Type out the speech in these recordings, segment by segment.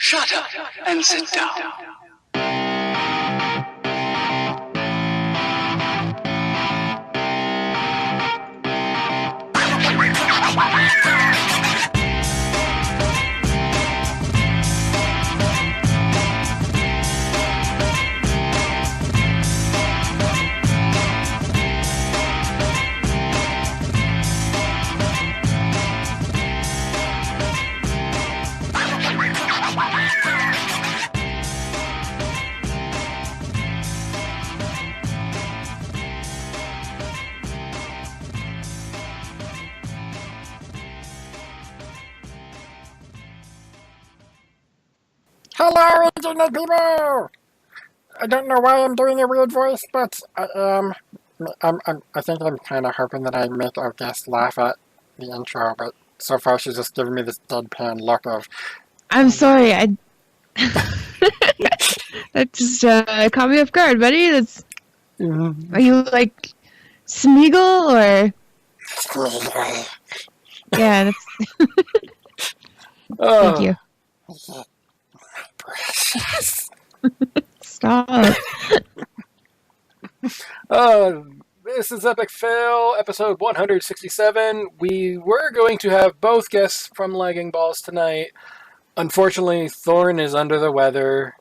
Shut up and sit down. Hello, internet people! I don't know why I'm doing a weird voice, but I think I'm kind of hoping that I make our guest laugh at the intro, but so far she's just giving me this deadpan look of... I'm sorry, that just caught me off guard, buddy. That's... Are you like Smeagol or... Yeah, that's... Thank you. Precious. Stop. This is Epic Fail, episode 167. We were going to have both guests from Lagging Balls tonight. Unfortunately, Thorn is under the weather,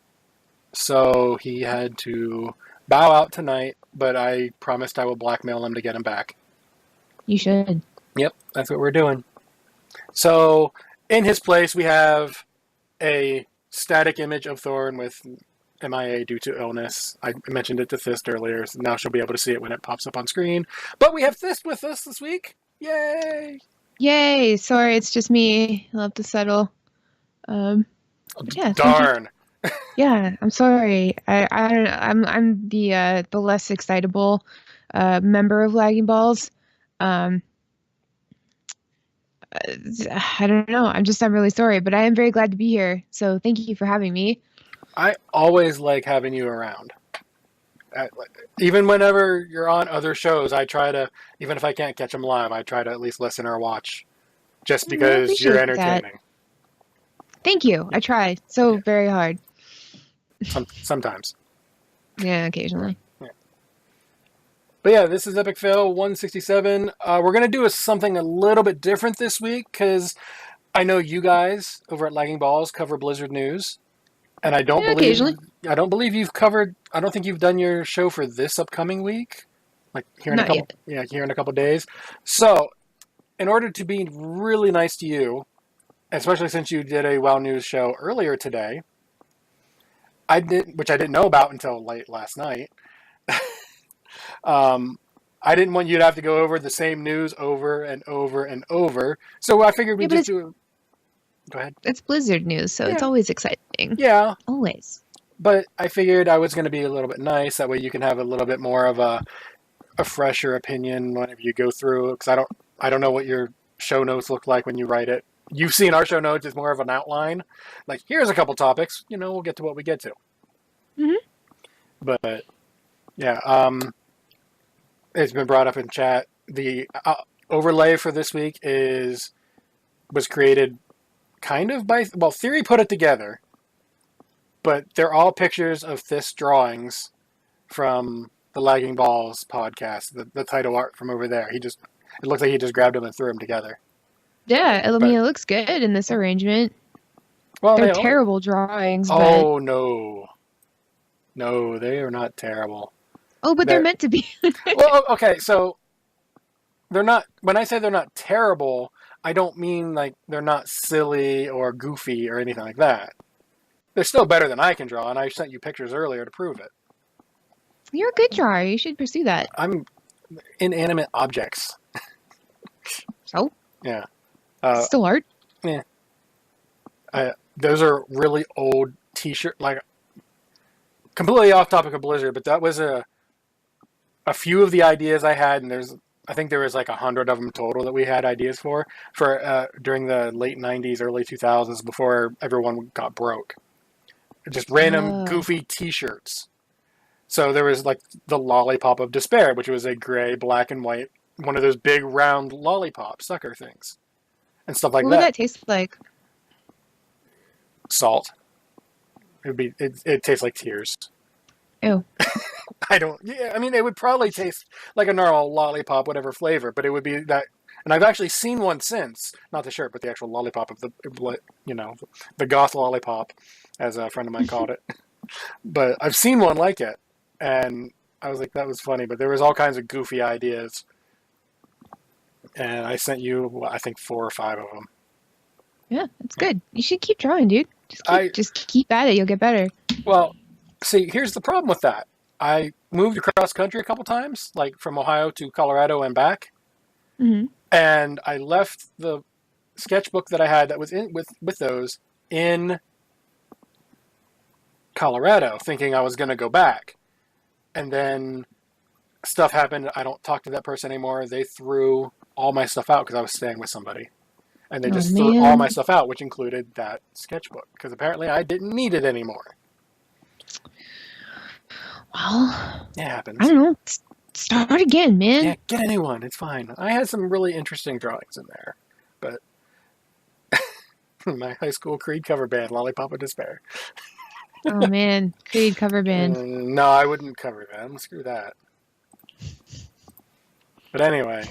so he had to bow out tonight, but I promised I will blackmail him to get him back. You should. Yep, that's what we're doing. So, in his place, we have a static image of Thorn with MIA due to illness. I mentioned it to Thyst earlier, so now she'll be able to see it when it pops up on screen. But we have Thyst with us this week. Yay! Yay! Sorry, it's just me. I'll have to settle. Yeah. Darn. Yeah, I'm sorry. I'm the less excitable member of Lagging Balls. I don't know. I'm really sorry, but I am very glad to be here. So thank you for having me. I always like having you around. Even whenever you're on other shows, I try to, even if I can't catch them live, I try to at least listen or watch, just because you're entertaining. That. Thank you. I try so very hard. Sometimes. Yeah, occasionally. Yeah. But yeah, this is Epic Fail 167. We're going to do something a little bit different this week, because I know you guys over at Lagging Balls cover Blizzard news. And I don't believe you've covered. I don't think you've done your show for this upcoming week, like here in here in a couple days. So, in order to be really nice to you, especially since you did a WoW News show earlier today, which I didn't know about until late last night. I didn't want you to have to go over the same news over and over and over. So I figured we'd just do. Go ahead. It's Blizzard news, so it's always exciting. Yeah. Always. But I figured I was going to be a little bit nice. That way you can have a little bit more of a fresher opinion whenever you go through. Because I don't know what your show notes look like when you write it. You've seen our show notes. It's more of an outline. Like, here's a couple topics. We'll get to what we get to. Mm-hmm. But, yeah. It's been brought up in chat. The overlay for this week was created kind of by... Well, Theory put it together. But they're all pictures of Thyst drawings from the Lagging Balls podcast. The title art from over there. It looks like he just grabbed them and threw them together. Yeah, I mean, it looks good in this arrangement. Well, they're terrible drawings. Oh, no. No, they are not terrible. Oh, but they're meant to be. Well, okay, so they're not... When I say they're not terrible, I don't mean like they're not silly or goofy or anything like that. They're still better than I can draw, and I sent you pictures earlier to prove it. You're a good drawer. You should pursue that. I'm inanimate objects. So? Yeah. Still art? Yeah. Those are really old t-shirt, like completely off topic of Blizzard, but that was a few of the ideas I had, and I think there was like 100 of them total that we had ideas for during the late 90s, early 2000s, before everyone got broke. Just random goofy t-shirts. So there was like the Lollipop of Despair, which was a gray, black, and white, one of those big round lollipop sucker things. And stuff like that. What would that taste like? Salt. it tastes like tears. Ew. I mean, it would probably taste like a normal lollipop, whatever flavor, but it would be that. And I've actually seen one since, not the shirt, but the actual lollipop of the goth lollipop, as a friend of mine called it. But I've seen one like it, and I was like, that was funny. But there was all kinds of goofy ideas, and I sent you, I think, 4 or 5 of them. Yeah, that's good. You should keep drawing, dude. Just keep at it. You'll get better. Well, see, here's the problem with that. I moved across country a couple times, like from Ohio to Colorado and back. Mm-hmm. And I left the sketchbook that I had that was in with those in Colorado, thinking I was going to go back. And then stuff happened. I don't talk to that person anymore. They threw all my stuff out because I was staying with somebody. And they just threw all my stuff out, which included that sketchbook, because apparently I didn't need it anymore. Well, it happens. I don't know. Start again, man. Yeah, get a new one. It's fine. I had some really interesting drawings in there, but my high school Creed cover band, Lollipop of Despair. Oh man, Creed cover band. No, I wouldn't cover them. Screw that. But anyway.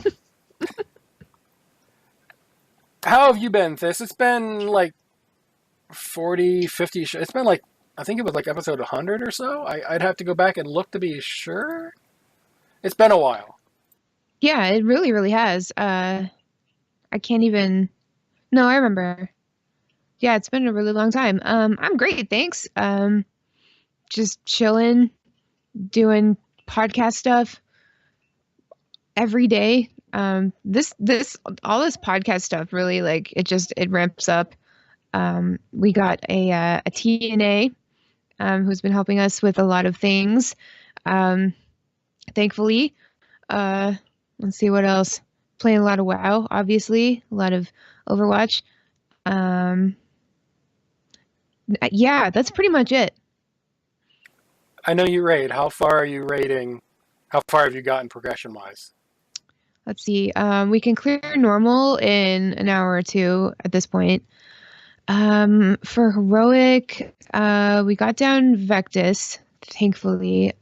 How have you been, Thyst? It's been like 40, 50... It's been like, I think it was like episode 100 or so. I'd have to go back and look to be sure. It's been a while. Yeah, it really, really has. I can't even... No, I remember. Yeah, it's been a really long time. I'm great, thanks. Just chilling, doing podcast stuff every day. All this podcast stuff really, like, it ramps up. We got a TNA who's been helping us with a lot of things. Thankfully. Let's see what else. Playing a lot of WoW, obviously. A lot of Overwatch. Yeah, that's pretty much it. I know you raid. How far are you raiding? How far have you gotten progression-wise? Let's see. We can clear normal in an hour or 2 at this point. For heroic, we got down Vectis, thankfully.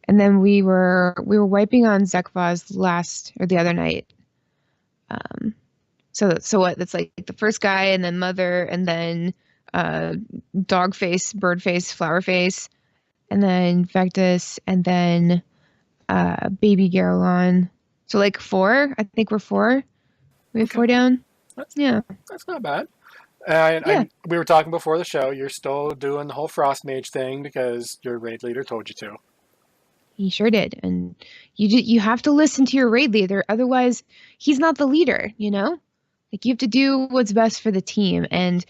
And then we were wiping on Zekvaz the other night. So what? That's like the first guy, and then Mother, and then Dog Face, Bird Face, Flower Face, and then Vectis, and then Baby Garrulon. So like 4. I think we're 4. We have 4 down. That's not bad. Yeah. We were talking before the show. You're still doing the whole Frost Mage thing because your raid leader told you to. He sure did, and you have to listen to your raid leader, otherwise he's not the leader, you know? Like, you have to do what's best for the team, and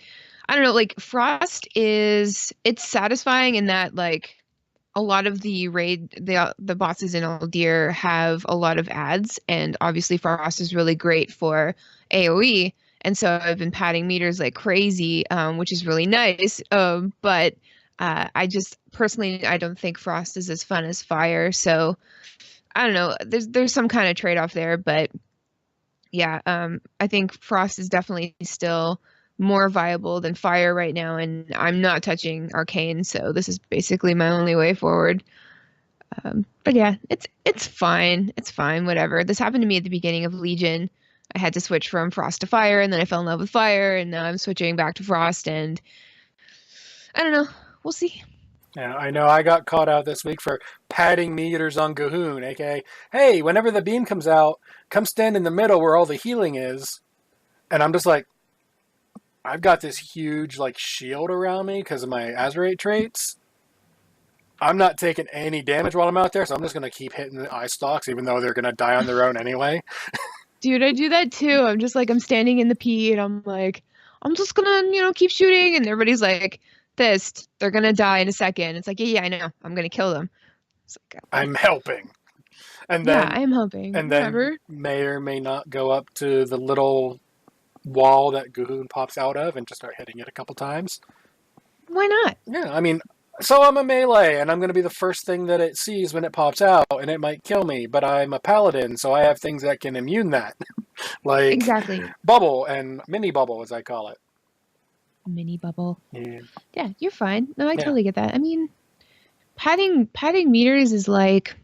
I don't know, like, Frost it's satisfying in that, like, a lot of the the bosses in Aldir have a lot of ads, and obviously Frost is really great for AoE, and so I've been padding meters like crazy, which is really nice, but I just personally, I don't think Frost is as fun as Fire. So I don't know. There's some kind of trade-off there, but yeah, I think Frost is definitely still more viable than Fire right now, and I'm not touching Arcane, so this is basically my only way forward. But yeah, it's fine. It's fine. Whatever. This happened to me at the beginning of Legion. I had to switch from Frost to Fire, and then I fell in love with Fire, and now I'm switching back to Frost, and I don't know. We'll see. Yeah, I know I got caught out this week for padding meters on Gahoon, aka, hey, whenever the beam comes out, come stand in the middle where all the healing is. And I'm just like, I've got this huge like shield around me because of my Azerite traits. I'm not taking any damage while I'm out there, so I'm just going to keep hitting the eye stalks, even though they're going to die on their own anyway. Dude, I do that too. I'm just like, I'm standing in the P, and I'm like, I'm just going to, keep shooting, and everybody's like, Thyst, they're gonna die in a second. It's like, yeah, I know. I'm gonna kill them. It's like, okay. I'm helping. And then, I'm helping. And then may or may not go up to the little wall that Gahoon pops out of and just start hitting it a couple times. Why not? Yeah, I mean, so I'm a melee, and I'm going to be the first thing that it sees when it pops out, and it might kill me, but I'm a paladin, so I have things that can immune that. Like exactly. Bubble and Mini Bubble, as I call it. Mini bubble. Yeah. Yeah, you're fine. No, I Yeah. totally get that. I mean, padding meters is like,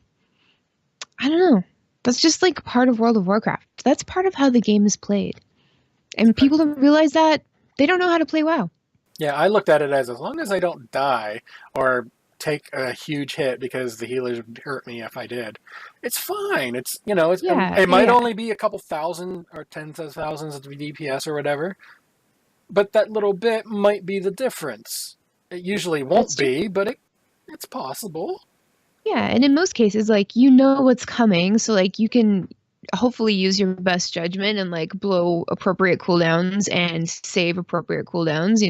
I don't know. That's just like part of World of Warcraft. That's part of how the game is played. And people don't realize that. They don't know how to play WoW. Yeah, I looked at it as long as I don't die or take a huge hit because the healers would hurt me if I did, it's fine. It's, it might only be a couple thousand or tens of thousands of DPS or whatever, but that little bit might be the difference. It usually won't be, but it's possible. Yeah, and in most cases, like, you know what's coming, so like you can hopefully use your best judgment and like blow appropriate cooldowns and save appropriate cooldowns,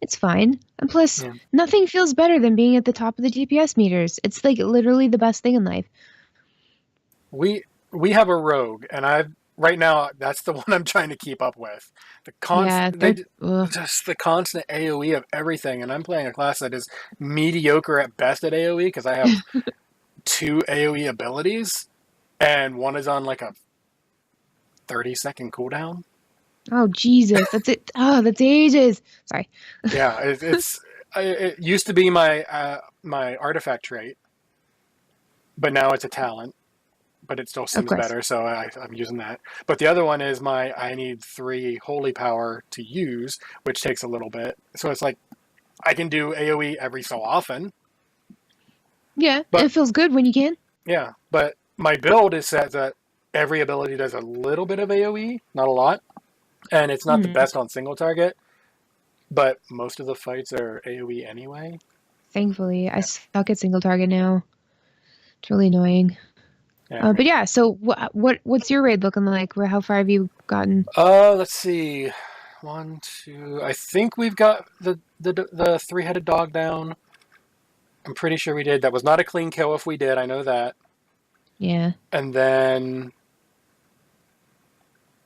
It's fine. And plus, nothing feels better than being at the top of the DPS meters. It's like literally the best thing in life. We have a rogue, and right now that's the one I'm trying to keep up with. The just the constant AoE of everything, and I'm playing a class that is mediocre at best at AoE because I have 2 AoE abilities, and one is on like a 30-second cooldown. Oh Jesus, that's it. Oh, that's ages. Sorry. Yeah, it used to be my artifact trait, but now it's a talent. But it still seems better, so I'm using that. But the other one is I need 3 holy power to use, which takes a little bit. So it's like I can do AoE every so often. Yeah, but it feels good when you can. Yeah, but my build is set that every ability does a little bit of AoE, not a lot. And it's not the best on single target, but most of the fights are AoE anyway. Thankfully, I suck at single target now. It's really annoying. Yeah. But yeah, so what's your raid looking like? How far have you gotten? Let's see. 1, 2. I think we've got the 3-headed dog down. I'm pretty sure we did. That was not a clean kill if we did. I know that. Yeah. And then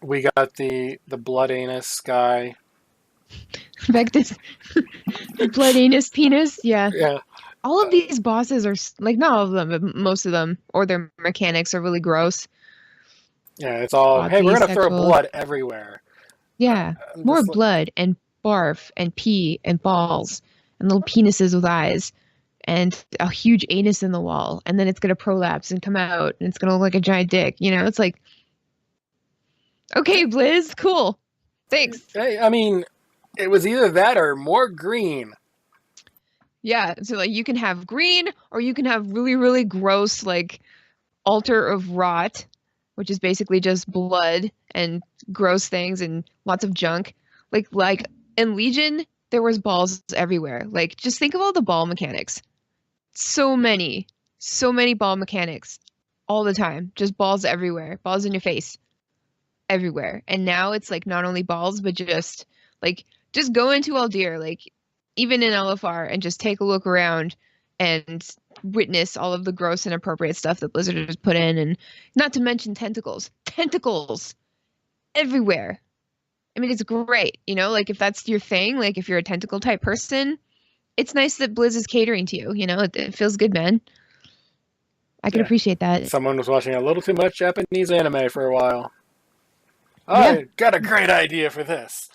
we got the blood anus guy. Vectus. The blood anus penis. Yeah. Yeah. All of these bosses are, like, not all of them, but most of them, or their mechanics are really gross. Yeah, it's all, hey, we're going to throw blood everywhere. Yeah, more blood and barf and pee and balls and little penises with eyes and a huge anus in the wall. And then it's going to prolapse and come out and it's going to look like a giant dick. It's like, okay, Blizz, cool. Thanks. Hey, I mean, it was either that or more green. Yeah, so like you can have green or you can have really, really gross, like, altar of rot, which is basically just blood and gross things and lots of junk. Like in Legion, there was balls everywhere. Like, just think of all the ball mechanics. So many ball mechanics all the time. Just balls everywhere. Balls in your face. Everywhere. And now it's like not only balls, but just go into Aldir, like, even in LFR, and just take a look around and witness all of the gross and inappropriate stuff that Blizzard has put in, and not to mention tentacles everywhere. I mean, it's great, like, if that's your thing, like if you're a tentacle type person, it's nice that Blizz is catering to you. It feels good, man. I can appreciate that. Someone was watching a little too much Japanese anime for a while. I got a great idea for this.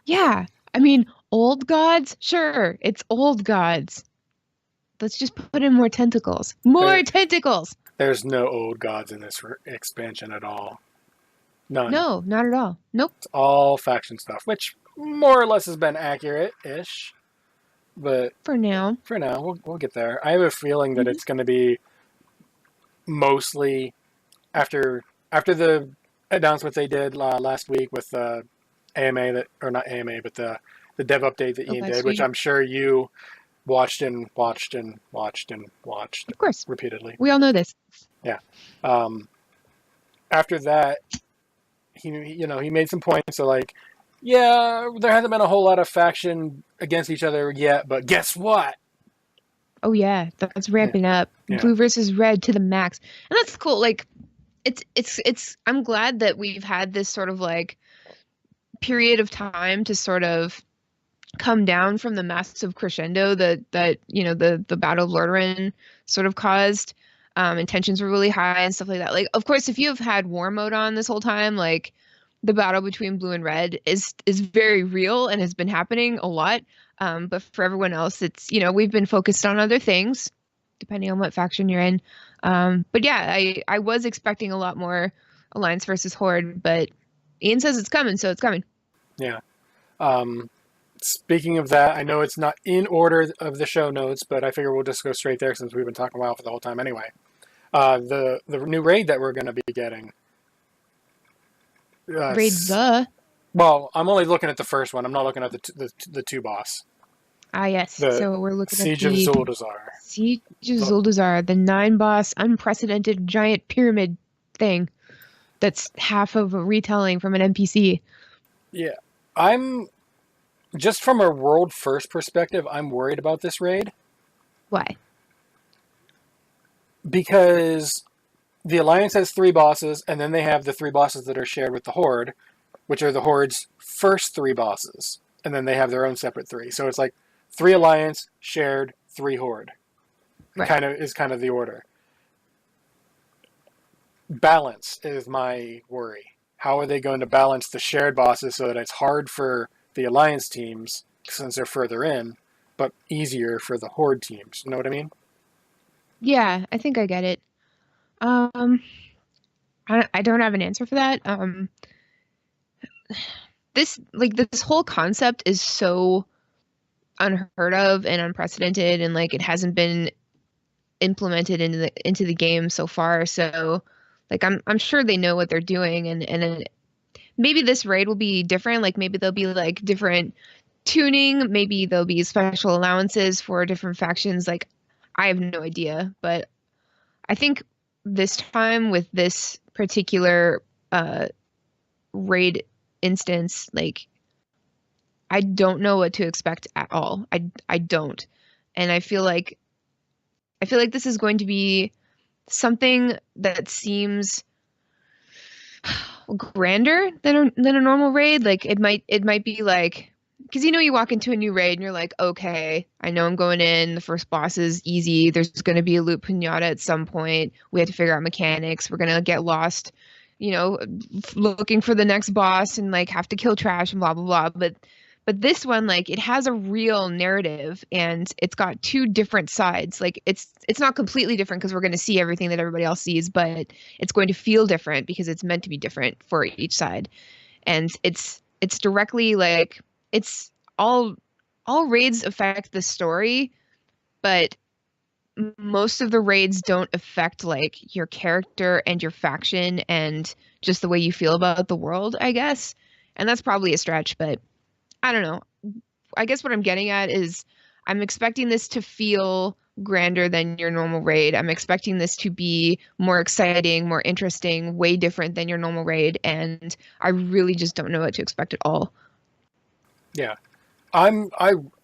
Yeah, I mean, old gods, sure, it's old gods. Let's just put in more tentacles. Tentacles! There's no old gods in this expansion at all. None. No, not at all. Nope. It's all faction stuff, which more or less has been accurate-ish. But for now, we'll get there. I have a feeling that it's going to be mostly after the announcement they did last week with AMA, or not AMA, but the dev update that Ian did, which I'm sure you watched and watched. Of course. Repeatedly. We all know this. Yeah. After that, he made some points. So, like, yeah, there hasn't been a whole lot of faction against each other yet, but guess what? Oh yeah, that's ramping up. Yeah. Blue versus red to the max, and that's cool. Like, it's. I'm glad that we've had this sort of like period of time to sort of come down from the massive crescendo that the Battle of Lordaeron sort of caused. And tensions were really high and stuff like that. Like, of course, if you have had war mode on this whole time, like, the battle between blue and red is very real and has been happening a lot. But for everyone else, it's, we've been focused on other things, depending on what faction you're in. But yeah, I was expecting a lot more Alliance versus Horde, but Ian says it's coming, so it's coming. Yeah. Speaking of that, I know it's not in order of the show notes, but I figure we'll just go straight there since we've been talking WoW for the whole time anyway. The new raid that we're going to be getting. Raid the. Well, I'm only looking at the first one. I'm not looking at the two boss. Yes. So we're looking Siege at of the Zul'dazar. Siege of Zul'dazar, the 9-boss, unprecedented giant pyramid thing that's half of a retelling from an NPC. Yeah. I'm just from a world first perspective, I'm worried about this raid. Why? Because the Alliance has 3 bosses, and then they have the 3 bosses that are shared with the Horde, which are the Horde's first 3 bosses. And then they have their own separate 3. So it's like 3 Alliance, shared, 3 Horde. Right. Kind of the order. Balance is my worry. How are they going to balance the shared bosses so that it's hard for the Alliance teams, since they're further in, but easier for the Horde teams? You know what I mean? Yeah, I think I get it. I don't have an answer for that. This whole concept is so unheard of and unprecedented, and like it hasn't been implemented into the game so far. So like I'm sure they know what they're doing, and maybe this raid will be different. Like maybe there'll be like different tuning, maybe there'll be special allowances for different factions. Like I have no idea, but I think this time with this particular raid instance, like I don't know what to expect at all. I don't. And I feel like this is going to be something that seems grander than a normal raid. Like it might be like, because you walk into a new raid and you're like, okay, I know I'm going in. The first boss is easy. There's going to be a loot pinata at some point. We have to figure out mechanics. We're going to get lost, looking for the next boss and like have to kill trash and blah, blah, blah. But this one, like it has a real narrative and it's got 2 different sides. Like it's not completely different because we're going to see everything that everybody else sees, but it's going to feel different because it's meant to be different for each side. And it's directly like, it's all raids affect the story, but most of the raids don't affect like your character and your faction and just the way you feel about the world, I guess. And that's probably a stretch, but I don't know. I guess what I'm getting at is I'm expecting this to feel grander than your normal raid. I'm expecting this to be more exciting, more interesting, way different than your normal raid, and I really just don't know what to expect at all. Yeah. I'm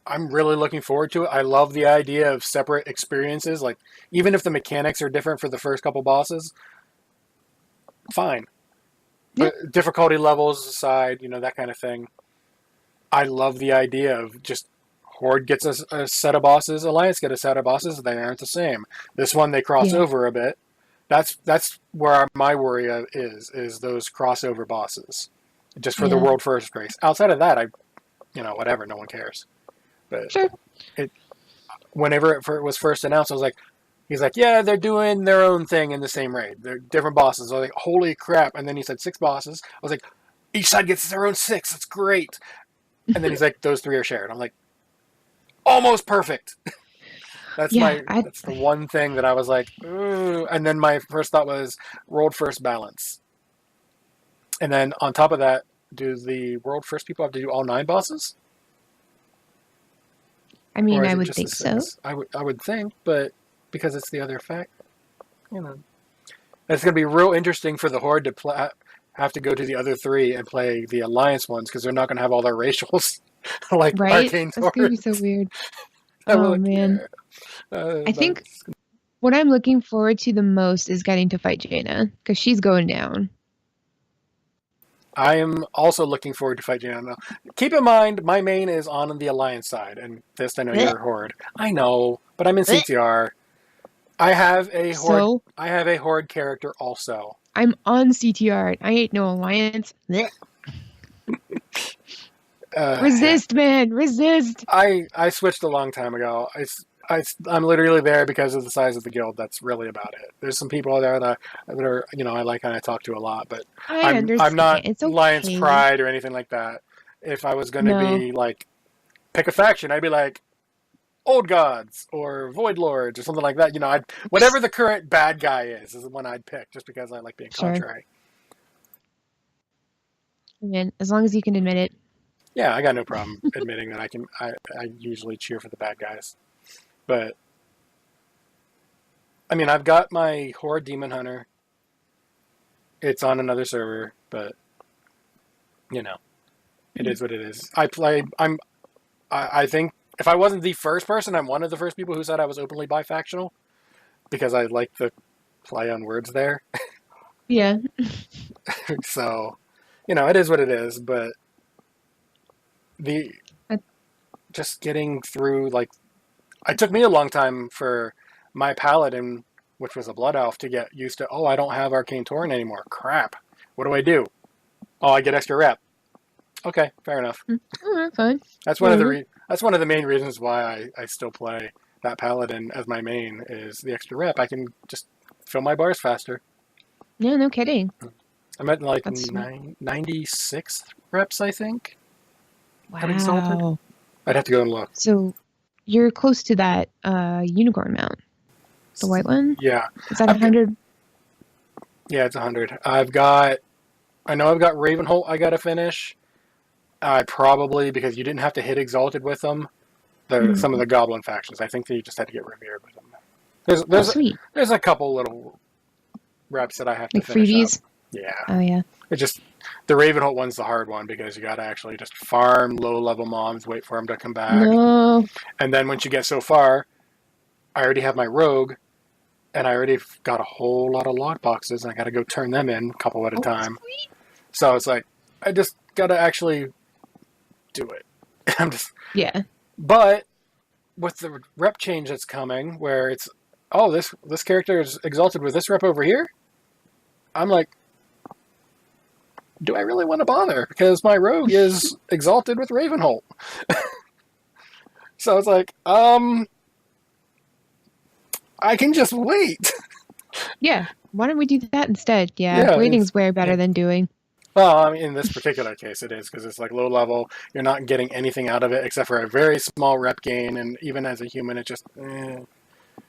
really looking forward to it. I love the idea of separate experiences. Like even if the mechanics are different for the first couple bosses, fine. But difficulty levels aside, that kind of thing. I love the idea of just Horde gets a set of bosses, Alliance get a set of bosses, they aren't the same. This one they cross over a bit. That's where my worry is those crossover bosses. Just for the world first race. Outside of that, whatever, no one cares. But sure. Whenever it was first announced, I was like, he's like, yeah, they're doing their own thing in the same raid. They're different bosses. I was like, holy crap. And then he said 6 bosses. I was like, each side gets their own 6. That's great. And then he's like, those 3 are shared. I'm like, almost perfect. That's the one thing that I was like, ooh. And then my first thought was world first balance. And then on top of that, do the world first people have to do all 9 bosses? I mean, I would think so. I would think, but because it's the other fact, it's going to be real interesting for the Horde to have to go to the other 3 and play the Alliance ones because they're not going to have all their racials like Arcane Thorn. That's going to be so weird. Oh, man. I think what I'm looking forward to the most is getting to fight Jaina because she's going down. I am also looking forward to fight Jaina. Keep in mind, my main is on the Alliance side, and Thyst, I know you're Horde. I know, but I'm in CTR. I have a Horde. I have a Horde character also. I'm on CTR. I ain't no alliance. Blech. Resist, man. Resist. I switched a long time ago. I'm literally there because of the size of the guild. That's really about it. There's some people there that are, I like and I talk to a lot, but I I'm not understand. It's Lion's okay. Pride or anything like that. If I was going to No. be like, pick a faction, I'd be like Old Gods or Void Lords or something like that. Whatever the current bad guy is the one I'd pick, just because I like being Sure. contrary. Man, as long as you can admit it. Yeah, I got no problem admitting that I usually cheer for the bad guys. But, I mean, I've got my Horde Demon Hunter. It's on another server, but, it is what it is. I think, if I wasn't the first person, I'm one of the first people who said I was openly bifactional, because I like the play on words there. Yeah. So, it is what it is, but just getting through, it took me a long time for my paladin, which was a blood elf, to get used to, I don't have arcane Thorn anymore. Crap. What do? I get extra rep. Okay, fair enough. Fine. That's one of the main reasons why I still play that paladin as my main, is the extra rep. I can just fill my bars faster. Yeah, no kidding. I'm at 96 reps, I think. At Wow. Exalted. I'd have to go and look. So you're close to that unicorn mount. The white one? Yeah. Is that 100? Yeah, it's 100. I know I've got Ravenholt I got to finish. I probably, because you didn't have to hit Exalted with them, some of the Goblin factions. I think that you just had to get Revered with them. Sweet. There's a couple little reps that I have to finish freebies? up. Yeah. Oh, yeah. It just, the Ravenholt one's the hard one, because you got to actually just farm low-level mobs, wait for them to come back. No. And then once you get so far, I already have my Rogue, and I already got a whole lot of lock boxes, and I got to go turn them in a couple at a time. Sweet. So it's like, I just got to actually do it. Yeah. But with the rep change that's coming, where it's, this character is exalted with this rep over here, I'm like, do I really want to bother? Because my Rogue is exalted with Ravenholt. So it's like, I can just wait. Yeah. Why don't we do that instead? Yeah, waiting's way better than doing. Well, I mean, in this particular case, it is, because it's like low level. You're not getting anything out of it except for a very small rep gain, and even as a human, it just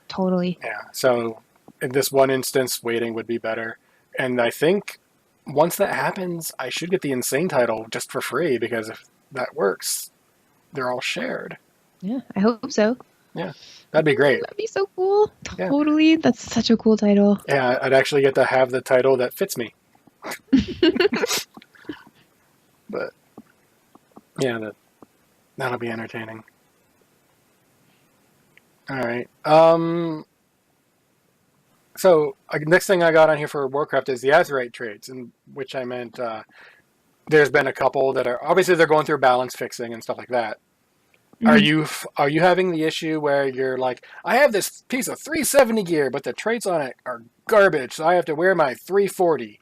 Totally. Yeah. So in this one instance, waiting would be better. And I think once that happens, I should get the Insane title just for free, because if that works, they're all shared. Yeah, I hope so. Yeah, that'd be great. That'd be so cool. Totally. Yeah. That's such a cool title. Yeah, I'd actually get to have the title that fits me. But yeah, that'll be entertaining. All right. So next thing I got on here for Warcraft is the Azerite traits, in which I meant there's been a couple that are obviously they're going through balance fixing and stuff like that. Mm-hmm. Are you having the issue where you're like, I have this piece of 370 gear, but the traits on it are garbage, so I have to wear my 340?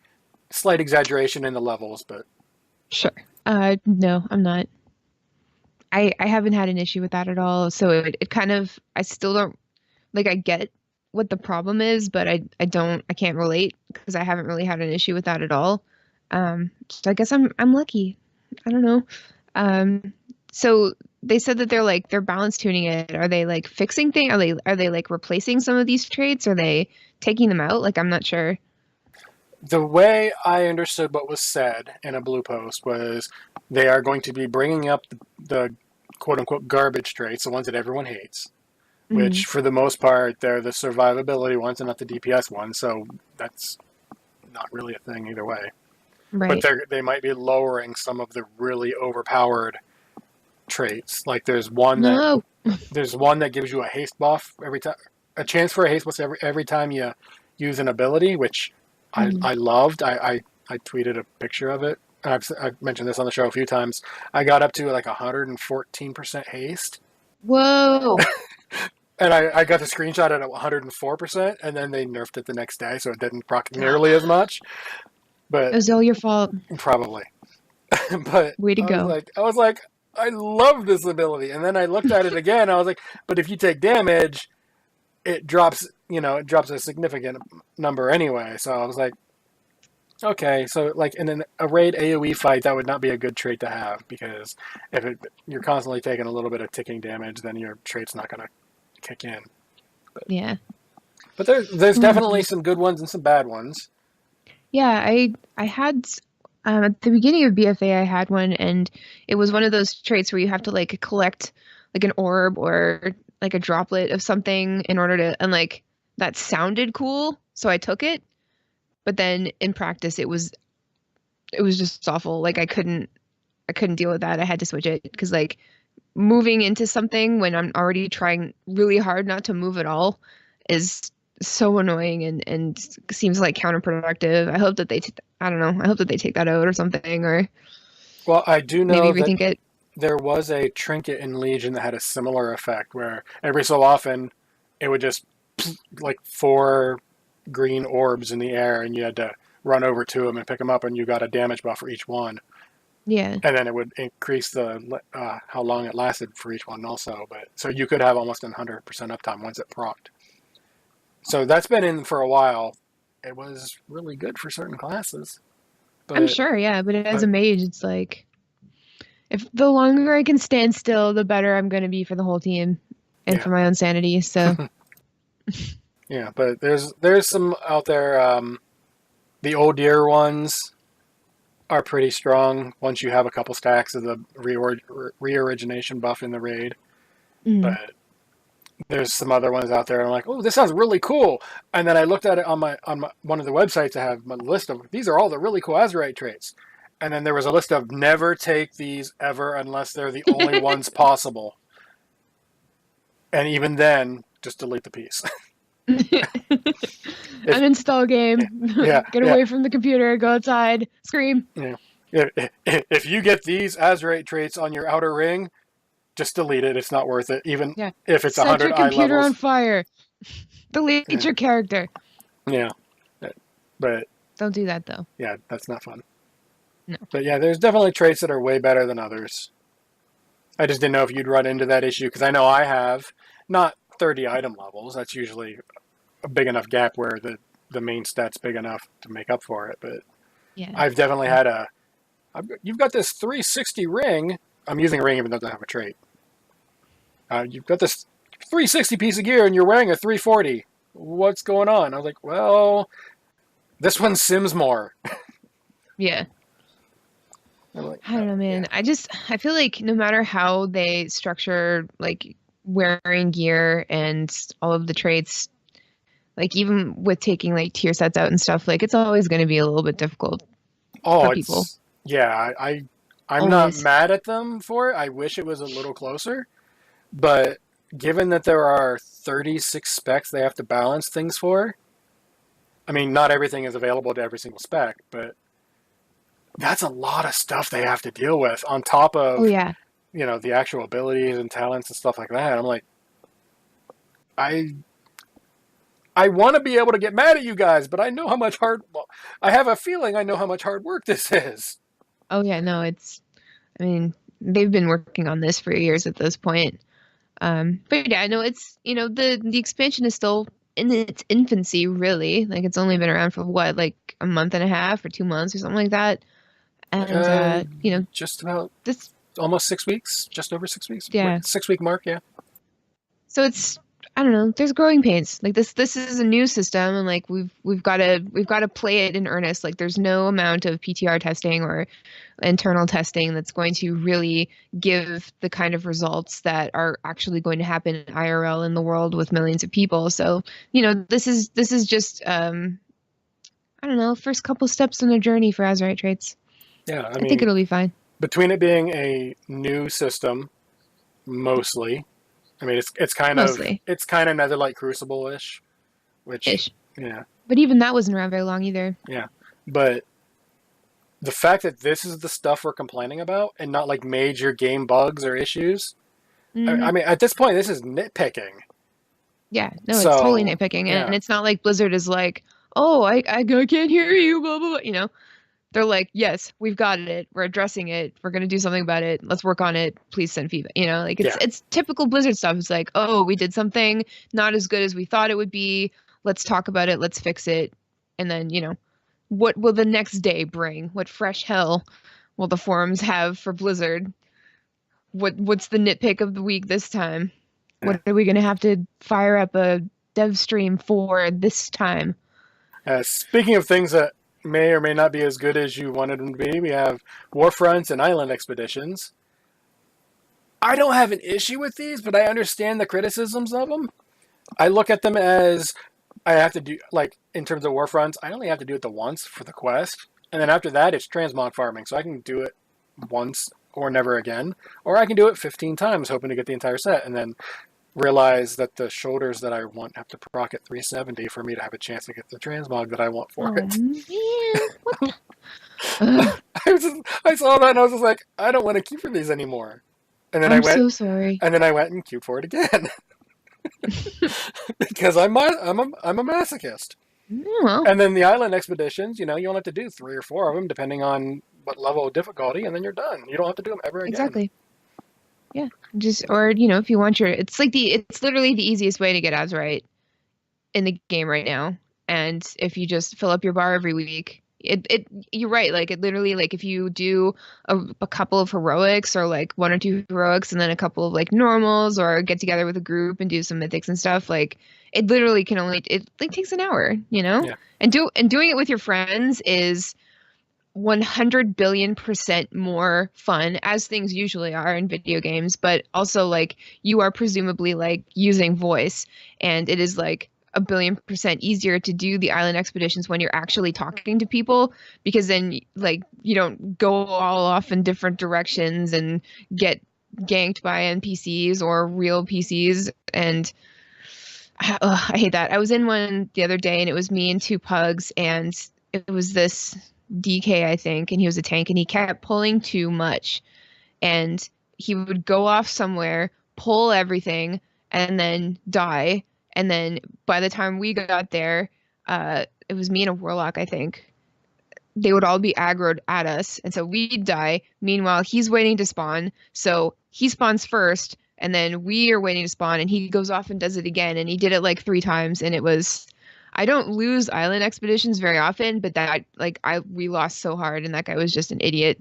Slight exaggeration in the levels, but sure. No, I'm not. I haven't had an issue with that at all. So it kind of, I still don't, like, I get what the problem is, but I can't relate, because I haven't really had an issue with that at all. So I guess I'm lucky. I don't know. So they said that they're balance tuning it. Are they like fixing things? Are they like replacing some of these traits? Are they taking them out? Like, I'm not sure. The way I understood what was said in a blue post was they are going to be bringing up the quote-unquote garbage traits, the ones that everyone hates, which for the most part, they're the survivability ones and not the DPS ones, so that's not really a thing either way. Right. But they might be lowering some of the really overpowered traits. Like there's one that gives you a haste buff every time, a chance for a haste buff every time you use an ability, which I loved. I tweeted a picture of it. I've mentioned this on the show a few times. I got up to like 114% haste. Whoa. And I got the screenshot at 104%, and then they nerfed it the next day, so it didn't proc nearly as much. It But was all your fault. probably. But Way to go. I was like, I love this ability. And then I looked at it again. I was like, but if you take damage, it drops. It drops a significant number anyway. So I was like, okay. So like in a raid AOE fight, that would not be a good trait to have, because if you're constantly taking a little bit of ticking damage, then your trait's not going to kick in. Yeah. But there's definitely some good ones and some bad ones. Yeah, I had at the beginning of BFA I had one, and it was one of those traits where you have to like collect like an orb or like a droplet of something in order to, and like that sounded cool, so I took it. But then in practice it was just awful. Like I couldn't deal with that. I had to switch it because like moving into something when I'm already trying really hard not to move at all is so annoying and seems like counterproductive. I hope that I don't know. I hope that they take that out or something, or Well, I do know maybe that rethink it. there was a trinket in Legion that had a similar effect, where every so often it would just like 4 green orbs in the air, and you had to run over to them and pick them up, and you got a damage buff for each one. Yeah. And then it would increase the how long it lasted for each one also. But so you could have almost 100% uptime once it procced. So that's been in for a while. It was really good for certain classes. But, I'm sure, yeah, but as a mage, it's like if the longer I can stand still, the better I'm going to be for the whole team and for my own sanity. So yeah, but there's some out there. The old year ones are pretty strong once you have a couple stacks of the reorigination buff in the raid. But there's some other ones out there, and I'm like, oh, this sounds really cool. And then I looked at it on my one of the websites. I have my list of these are all the really cool Azerite traits. And then there was a list of never take these ever unless they're the only ones possible. And even then, just delete the piece. uninstall game. Get away from the computer. Go outside. Scream. Yeah. If you get these Azerite traits on your outer ring, just delete it. It's not worth it, even if it's 100 eye levels. Set your computer on fire. Delete your character. Yeah, but don't do that though. Yeah, that's not fun. No. But yeah, there's definitely traits that are way better than others. I just didn't know if you'd run into that issue, because I know I have. Not 30 item levels. That's usually a big enough gap where the main stat's big enough to make up for it. But yeah, I've definitely had you've got this 360 ring. I'm using a ring even though it doesn't have a trait. You've got this 360 piece of gear and you're wearing a 340. What's going on? I was like, well, this one sims more. Yeah. Like, I don't know, man. Yeah. I feel like no matter how they structure like wearing gear and all of the traits, like even with taking like tier sets out and stuff, like it's always going to be a little bit difficult for people. Yeah, I'm not mad at them for it. I wish it was a little closer, but given that there are 36 specs they have to balance things for, I mean, not everything is available to every single spec, but that's a lot of stuff they have to deal with on top of the actual abilities and talents and stuff like that. I'm like, I want to be able to get mad at you guys, but I know how much I have a feeling I know how much hard work this is. Oh yeah, no, I mean, they've been working on this for years at this point. But yeah, no, it's, the expansion is still in its infancy, really. Like it's only been around for what, like a month and a half or 2 months or something like that. And, just about almost 6 weeks, just over 6 weeks. Yeah. 6 week mark. Yeah. So it's, I don't know, there's growing pains. Like this is a new system, and like we've got to play it in earnest. Like there's no amount of PTR testing or internal testing that's going to really give the kind of results that are actually going to happen IRL in the world with millions of people. So, this is just I don't know, first couple steps in a journey for Azerite traits. Yeah, I think it'll be fine. Between it being a new system, mostly. I mean, it's kind of Netherlight Crucible-ish, yeah. But even that wasn't around very long either. Yeah, but the fact that this is the stuff we're complaining about and not like major game bugs or issues. Mm-hmm. I mean, at this point, this is nitpicking. Yeah, no, it's totally So, nitpicking, and yeah. it's not like Blizzard is like, oh, I can't hear you, blah blah blah. You know, they're like, yes, we've got it, we're addressing it, we're gonna do something about it, let's work on it, please send feedback. You know, like Yeah. it's typical Blizzard stuff. It's like, oh, we did something not as good as we thought it would be. Let's talk about it, let's fix it, and then what will the next day bring? What fresh hell will the forums have for Blizzard? What's the nitpick of the week this time? Yeah. What are we going to have to fire up a dev stream for this time? Speaking of things that may or may not be as good as you wanted them to be, we have Warfronts and Island Expeditions. I don't have an issue with these, but I understand the criticisms of them. I look at them as I have to do, like, in terms of Warfronts, I only have to do it the once for the quest. And then after that, it's transmog farming. So I can do it once or never again. Or I can do it 15 times, hoping to get the entire set. And then realize that the shoulders that I want have to proc at 370 for me to have a chance to get the transmog that I want for Oh, it. man. What the? Ugh, I saw that and I was just like, I don't want to queue for these anymore. And then I'm so sorry. and then I went and queued for it again. Because I'm a masochist. Well, And then the island expeditions, you only have to do 3 or 4 of them depending on what level of difficulty, and then you're done. You don't have to do them ever again. exactly. Yeah. Just, or, if you want it's literally the easiest way to get Azerite in the game right now. And if you just fill up your bar every week, you're right. Like, it literally, like, if you do a couple of heroics, or like 1 or 2 heroics and then a couple of like normals, or get together with a group and do some mythics and stuff, like, it literally it like takes an hour, Yeah. and doing it with your friends is 100 billion% more fun, as things usually are in video games, but also, like, you are presumably, like, using voice, and it is like 1 billion% easier to do the island expeditions when you're actually talking to people, because then, like, you don't go all off in different directions and get ganked by NPCs or real PCs. And I hate that. I was in one the other day, and it was me and 2 pugs, and it was this DK, I think, and he was a tank, and he kept pulling too much, and he would go off somewhere, pull everything, and then die. And then by the time we got there, it was me and a warlock, I think. They would all be aggroed at us, and so we'd die. Meanwhile, he's waiting to spawn, so he spawns first, and then we are waiting to spawn, and he goes off and does it again, and he did it like 3 times, and it was... I don't lose island expeditions very often, but we lost so hard, and that guy was just an idiot,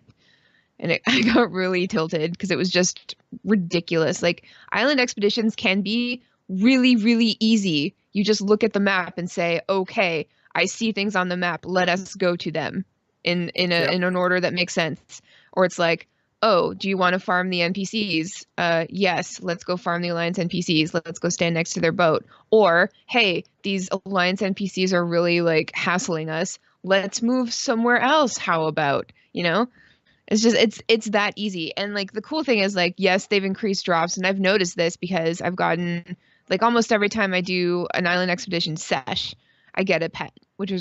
and I got really tilted because it was just ridiculous. Like, island expeditions can be really, really easy. You just look at the map and say, okay, I see things on the map, let us go to them in an order that makes sense. Or it's like, oh, do you want to farm the NPCs? Yes, let's go farm the Alliance NPCs. Let's go stand next to their boat. Or, hey, these Alliance NPCs are really, like, hassling us. Let's move somewhere else. How about, It's just, it's that easy. And, like, the cool thing is, like, yes, they've increased drops, and I've noticed this because I've gotten, like, almost every time I do an island expedition sesh, I get a pet, which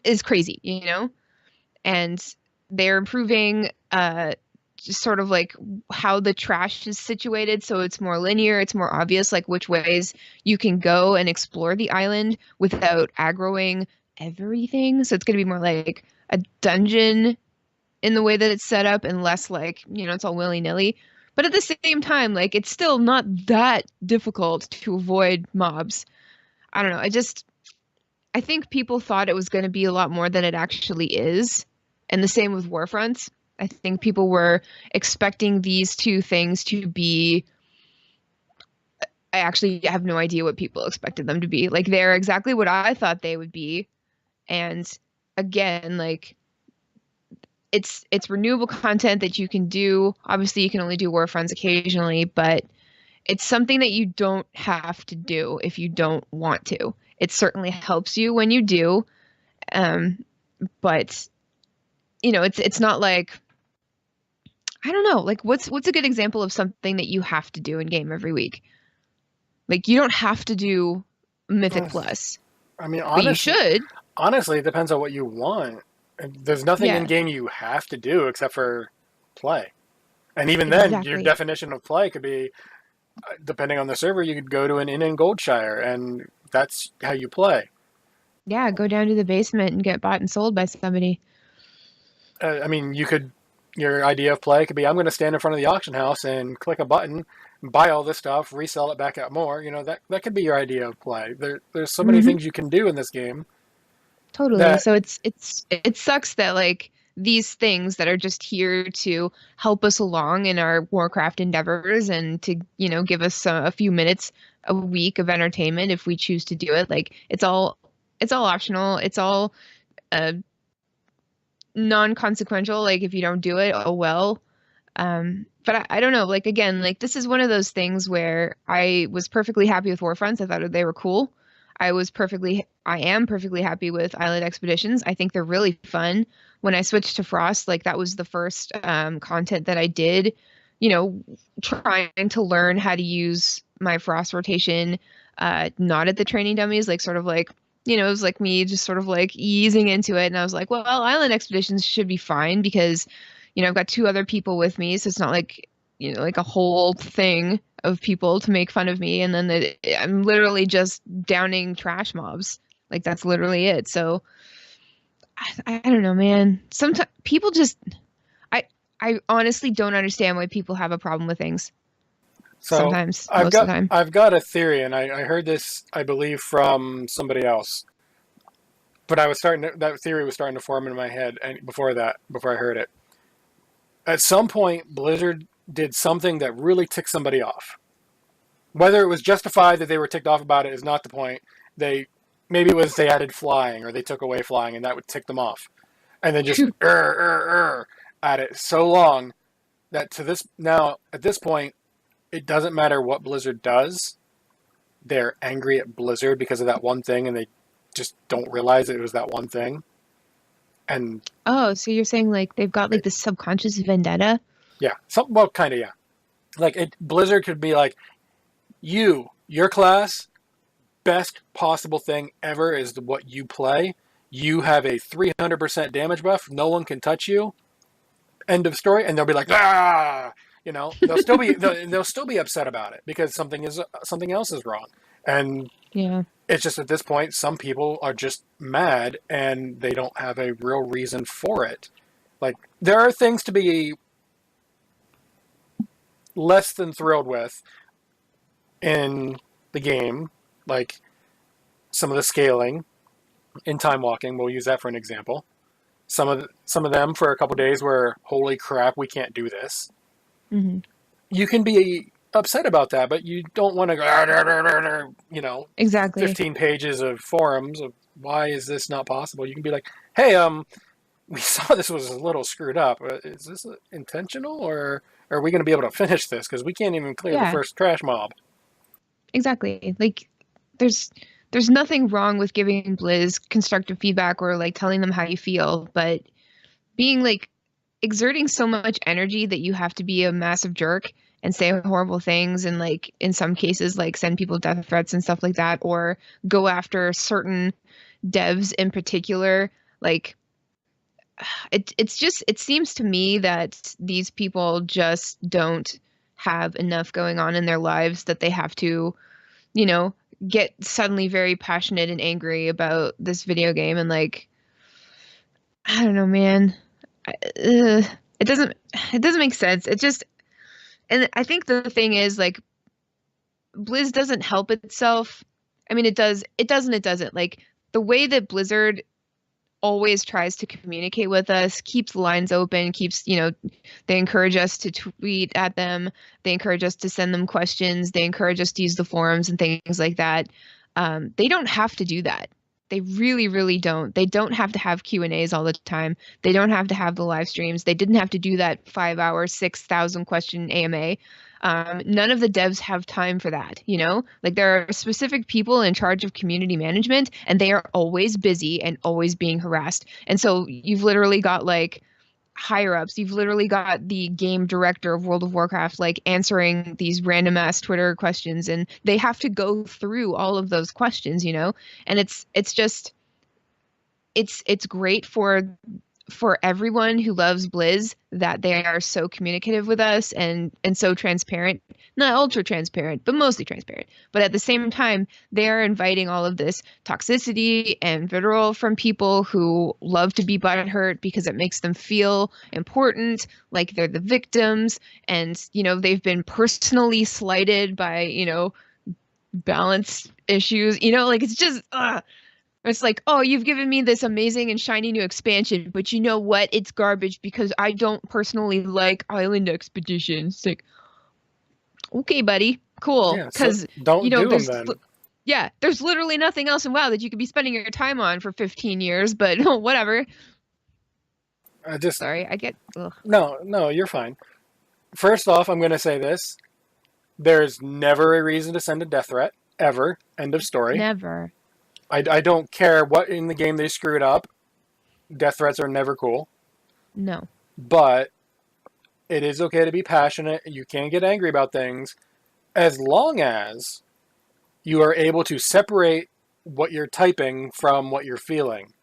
is crazy, And they're improving, just sort of like how the trash is situated, so it's more linear, it's more obvious, like, which ways you can go and explore the island without aggroing everything. So it's going to be more like a dungeon in the way that it's set up, and less like, it's all willy-nilly. But at the same time, like, it's still not that difficult to avoid mobs. I don't know, I think people thought it was going to be a lot more than it actually is. And the same with Warfronts. I think people were expecting these 2 things to be... I actually have no idea what people expected them to be. Like, they're exactly what I thought they would be. And again, like, it's renewable content that you can do. Obviously, you can only do Warfronts occasionally, but it's something that you don't have to do if you don't want to. It certainly helps you when you do. But, it's not like... I don't know, like, what's a good example of something that you have to do in game every week? Like, you don't have to do Mythic Plus. I mean, But you should. Honestly, it depends on what you want. There's nothing in game you have to do except for play. And even then, your definition of play could be depending on the server, you could go to an inn in Goldshire, and that's how you play. Yeah, go down to the basement and get bought and sold by somebody. I mean, your idea of play could be, I'm going to stand in front of the auction house and click a button, buy all this stuff, resell it back at more. That could be your idea of play. There's so many Hmm. things you can do in this game Totally. that, So it sucks that like these things that are just here to help us along in our Warcraft endeavors and to, give us a few minutes a week of entertainment if we choose to do it. Like it's all optional. It's all uh non-consequential. Like if you don't do it, oh well. But I don't know. Like again, like this is one of those things where I was perfectly happy with Warfronts. I thought they were cool. I am perfectly happy with Island Expeditions. I think they're really fun. When I switched to Frost, like that was the first content that I did, you know, trying to learn how to use my Frost rotation, not at the training dummies, like sort of like, it was like me just sort of like easing into it. And I was like, well, Island Expeditions should be fine because, I've got two other people with me, so it's not like, like a whole thing of people to make fun of me. And then I'm literally just downing trash mobs. Like that's literally it. So I don't know, man. Sometimes people just, I, I honestly don't understand why people have a problem with things. so Sometimes, I've most of got the time. I've got a theory, and I heard this, I believe, from somebody else. But that theory was starting to form in my head, and before I heard it. At some point, Blizzard did something that really ticked somebody off. Whether it was justified that they were ticked off about it is not the point. Maybe it was they added flying or they took away flying, and that would tick them off. And then just at it so long that at this point, it doesn't matter what Blizzard does. They're angry at Blizzard because of that one thing, and they just don't realize it was that one thing. And Oh, so you're saying like they've got like this subconscious vendetta? yeah, well, kind of, yeah. Like Blizzard could be like, your class, best possible thing ever is what you play. You have a 300% damage buff. No one can touch you. End of story. And they'll be like, ah, they'll still be upset about it because something else is wrong. And Yeah. it's just at this point, some people are just mad and they don't have a real reason for it. Like there are things to be less than thrilled with in the game, like some of the scaling in time walking. We'll use that for an example. Some of them for a couple days were, holy crap, we can't do this. Hmm. You can be upset about that, but you don't want to go, Exactly. 15 pages of forums of why is this not possible. You can be like, hey, we saw this was a little screwed up. Is this intentional, or are we going to be able to finish this? Because we can't even clear the Yeah, first trash mob. exactly. Like there's there's nothing wrong with giving Blizz constructive feedback or like telling them how you feel, but being like exerting so much energy that you have to be a massive jerk and say horrible things and like in some cases like send people death threats and stuff like that or go after certain devs in particular, like it seems to me that these people just don't have enough going on in their lives that they have to, you know, get suddenly very passionate and angry about this video game. And like I don't know, man. It doesn't make sense. It just, and I think the thing is like Blizz doesn't help itself. I mean, it doesn't. Like the way that Blizzard always tries to communicate with us, keeps lines open, keeps, they encourage us to tweet at them, they encourage us to send them questions, they encourage us to use the forums and things like that. They don't have to do that. They really, really don't. They don't have to have Q&As all the time. They don't have to have the live streams. They didn't have to do that 5 hour, 6,000 question AMA. None of the devs have time for that, Like there are specific people in charge of community management, and they are always busy and always being harassed. And so you've literally got like higher ups. You've literally got the game director of World of Warcraft like answering these random ass Twitter questions, and they have to go through all of those questions, And it's just it's great for for everyone who loves Blizz that they are so communicative with us and so transparent, not ultra transparent, but mostly transparent. But at the same time, they are inviting all of this toxicity and vitriol from people who love to be butthurt because it makes them feel important, like they're the victims, and they've been personally slighted by balance issues. Like it's just it's like, oh, you've given me this amazing and shiny new expansion, but you know what? It's garbage because I don't personally like Island Expeditions. It's like, okay, buddy, cool. Yeah, so Because don't do them then. Yeah, there's literally nothing else in WoW that you could be spending your time on for 15 years, but whatever. Sorry, I get. Ugh. No, you're fine. First off, I'm going to say this: there's never a reason to send a death threat ever. End of story. Never. I don't care what in the game they screwed up. Death threats are never cool. No. But it is okay to be passionate. You can get angry about things as long as you are able to separate what you're typing from what you're feeling.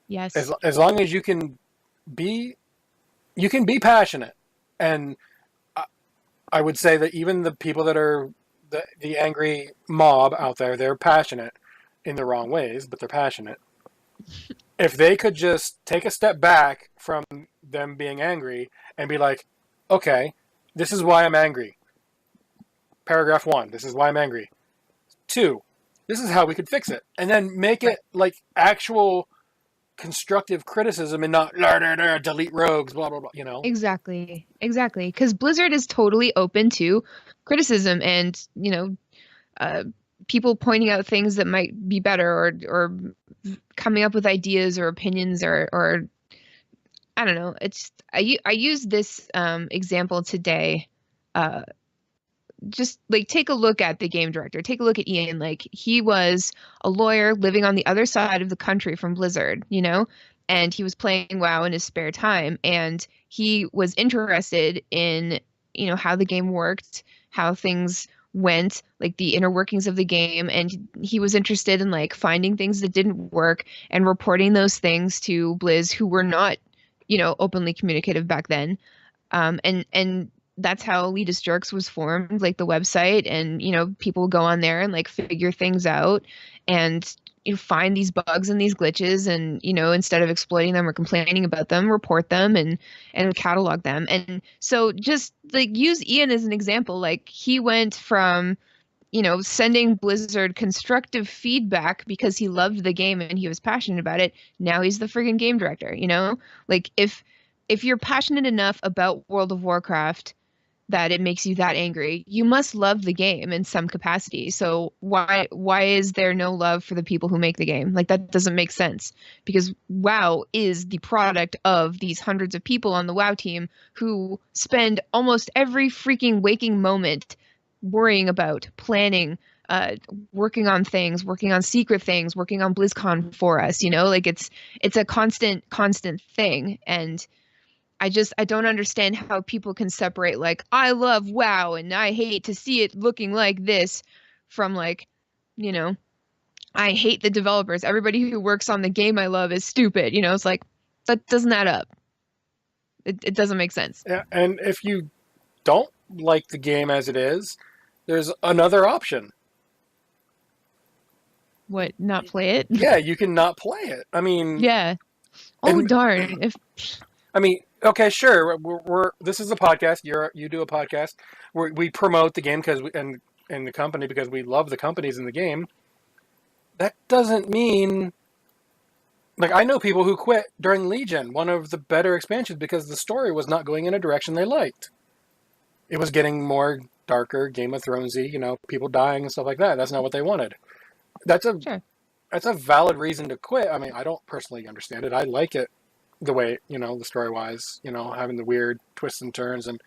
Yes. As long as you can be passionate. And I would say that even the people that are the angry mob out there, they're passionate. In the wrong ways, but they're passionate. If they could just take a step back from them being angry and be like, okay, this is why I'm angry. Paragraph 1, this is why I'm angry. 2, this is how we could fix it. And then make it like actual constructive criticism and not delete rogues, blah, blah, blah, Exactly. Because Blizzard is totally open to criticism and, people pointing out things that might be better or coming up with ideas or opinions or I don't know. I used this example today. Just like take a look at the game director. Take a look at Ian. Like he was a lawyer living on the other side of the country from Blizzard, and he was playing WoW in his spare time, and he was interested in how the game worked, how things went, like the inner workings of the game, and he was interested in like finding things that didn't work and reporting those things to Blizz, who were not openly communicative back then, and that's how Elitist Jerks was formed, like the website, and people go on there and like figure things out and find these bugs and these glitches, and instead of exploiting them or complaining about them, report them and catalog them. And so just like use Ian as an example. Like he went from sending Blizzard constructive feedback because he loved the game and he was passionate about it. Now he's the friggin' game director. Like if you're passionate enough about World of Warcraft that it makes you that angry, you must love the game in some capacity. So why is there no love for the people who make the game? Like that doesn't make sense, because WoW is the product of these hundreds of people on the WoW team who spend almost every freaking waking moment worrying about, planning, working on things, working on secret things, working on BlizzCon for us. Like it's a constant thing. And I don't understand how people can separate like I love WoW and I hate to see it looking like this from like, I hate the developers. Everybody who works on the game I love is stupid. It's like that doesn't add up. It doesn't make sense. Yeah, and if you don't like the game as it is, there's another option. What? Not play it? Yeah, you can not play it. I mean, yeah. Oh darn! Okay, sure. This is a podcast. You do a podcast. We promote the game and the company because we love the companies in the game. That doesn't mean, like, I know people who quit during Legion, one of the better expansions, because the story was not going in a direction they liked. It was getting more darker, Game of Thronesy, people dying and stuff like that. That's not what they wanted. That's a valid reason to quit. I mean, I don't personally understand it. I like it. The way, the story-wise, having the weird twists and turns and,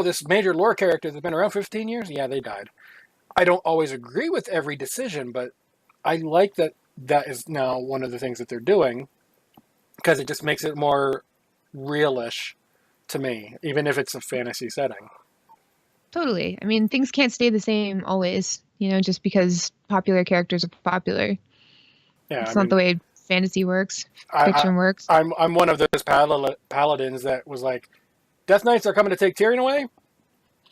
this major lore character that's been around 15 years, yeah, they died. I don't always agree with every decision, but I like that is now one of the things that they're doing, because it just makes it more realish to me, even if it's a fantasy setting. Totally. I mean, things can't stay the same always, just because popular characters are popular. Yeah, it's not the way fantasy works, I, fiction works. I'm one of those paladins that was like, Death Knights are coming to take Tyrion away.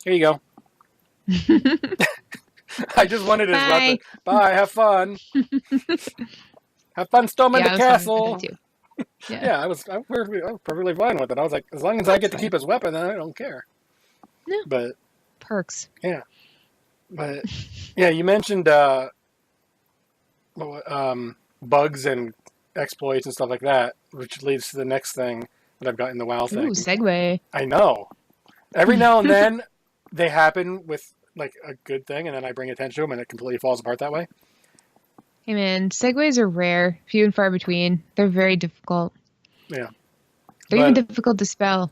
Here you go. I just wanted his weapon. Bye. Have fun. Have fun storming the castle. Too. Yeah, I was perfectly fine with it. I was like, as long as I get to keep his weapon, then I don't care. No. But perks. Yeah. But yeah, you mentioned bugs and exploits and stuff like that, which leads to the next thing that I've got in the WoW thing. Ooh, segue. I know. Every now and then they happen with like a good thing, and then I bring attention to them, and it completely falls apart that way. Hey man, segues are rare, few and far between. They're very difficult. Yeah. They're even difficult to spell.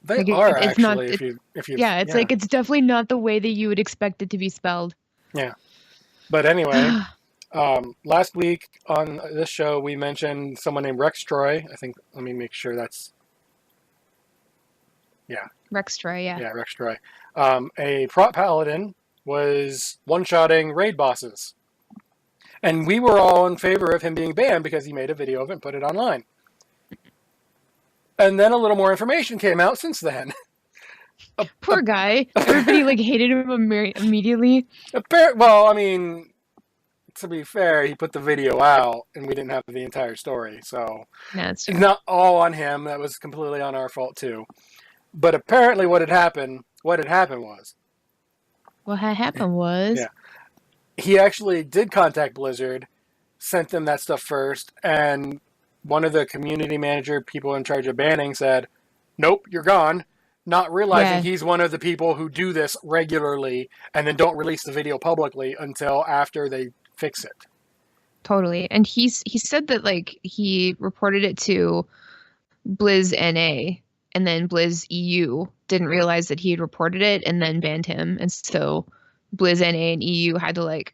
They are actually. If you, like it's definitely not the way that you would expect it to be spelled. Yeah. But anyway, last week on this show we mentioned someone named Rextroy. I think. Let me make sure that's. Yeah. Rextroy, yeah. Yeah, Rextroy. A prop paladin was one-shotting raid bosses. And we were all in favor of him being banned because he made a video of it and put it online. And then a little more information came out since then. Poor guy. Everybody hated him immediately. Well, I mean, to be fair, he put the video out and we didn't have the entire story. So it's not all on him. That was completely on our fault too. But apparently what had happened was... What had happened was... Yeah. He actually did contact Blizzard, sent them that stuff first, and one of the community manager people in charge of banning said, nope, you're gone, not realizing he's one of the people who do this regularly and then don't release the video publicly until after they fix it. Totally. And he said that he reported it to Blizz NA, and then Blizz EU didn't realize that he had reported it and then banned him. And so Blizz NA and EU had to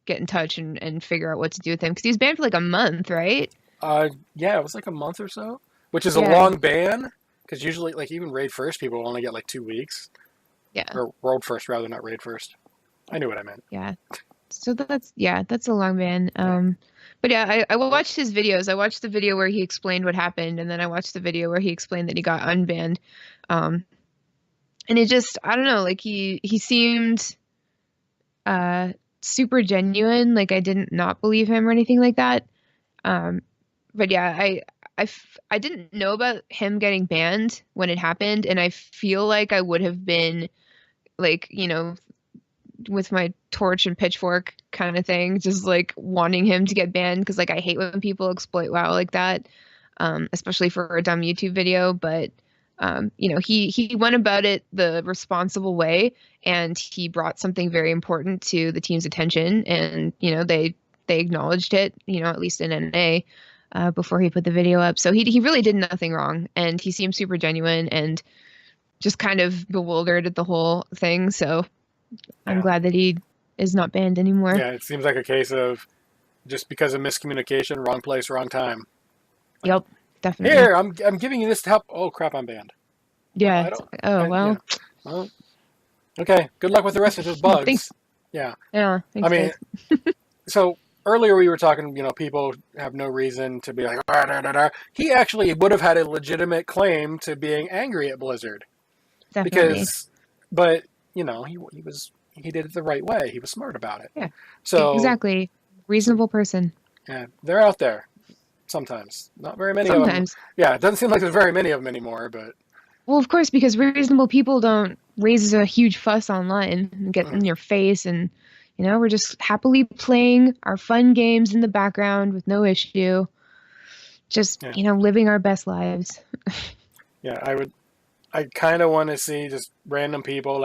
get in touch and figure out what to do with him, because he was banned for a month, right? Yeah, it was a month or so, which is a long ban, because usually even raid first people only get 2 weeks. Yeah. Or world first rather, not raid first. I knew what I meant. Yeah. So that's a long ban. But yeah, I watched his videos. I watched the video where he explained what happened, and then I watched the video where he explained that he got unbanned. And it just, I don't know, he seemed super genuine. I didn't not believe him or anything like that. But yeah, I didn't know about him getting banned when it happened, and I feel like I would have been with my torch and pitchfork kind of thing, just wanting him to get banned, because I hate when people exploit WoW like that, especially for a dumb YouTube video. But he went about it the responsible way, and he brought something very important to the team's attention, and they acknowledged it, at least in NA, before he put the video up. So he really did nothing wrong, and he seemed super genuine and just kind of bewildered at the whole thing. So I'm glad that he is not banned anymore. Yeah, it seems like a case of just because of miscommunication, wrong place, wrong time. Yep, definitely. Here, I'm giving you this to help. Oh crap, I'm banned. Yeah. Well. Okay. Good luck with the rest of his bugs. Thanks. Yeah. Yeah. Thanks, so earlier we were talking. People have no reason to be like. Rah, rah, rah, rah. He actually would have had a legitimate claim to being angry at Blizzard. Definitely. But he did it the right way. He was smart about it. Yeah. So exactly. Reasonable person. Yeah, they're out there. Sometimes. Not very many of them. Yeah, it doesn't seem like there's very many of them anymore, but... Well, of course, because reasonable people don't raise a huge fuss online and get in your face, and, we're just happily playing our fun games in the background with no issue. Just, living our best lives. Yeah, I kind of want to see just random people,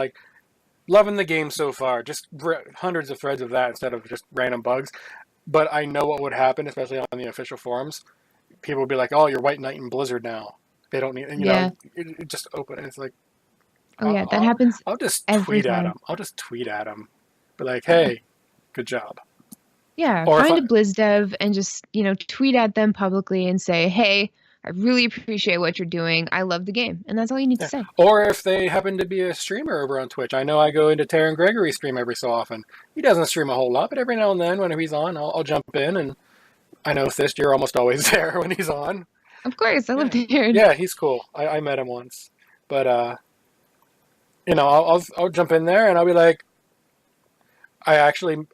loving the game so far. Just hundreds of threads of that instead of just random bugs. But I know what would happen, especially on the official forums. People would be like, oh, you're White Knight in Blizzard now. They don't need... it just open, and it's like... that happens I'll just every tweet at time. him. I'll just tweet at him. Be like, hey, good job. Yeah, find a Blizz dev and just, tweet at them publicly and say, hey, I really appreciate what you're doing. I love the game. And that's all you need to say. Or if they happen to be a streamer over on Twitch. I know I go into Taron Gregory's stream every so often. He doesn't stream a whole lot, but every now and then when he's on, I'll jump in and I know Thyst, you're almost always there when he's on. Of course, I live there. Yeah, he's cool. I met him once. But, you know, I'll jump in there and I'll be like, I actually,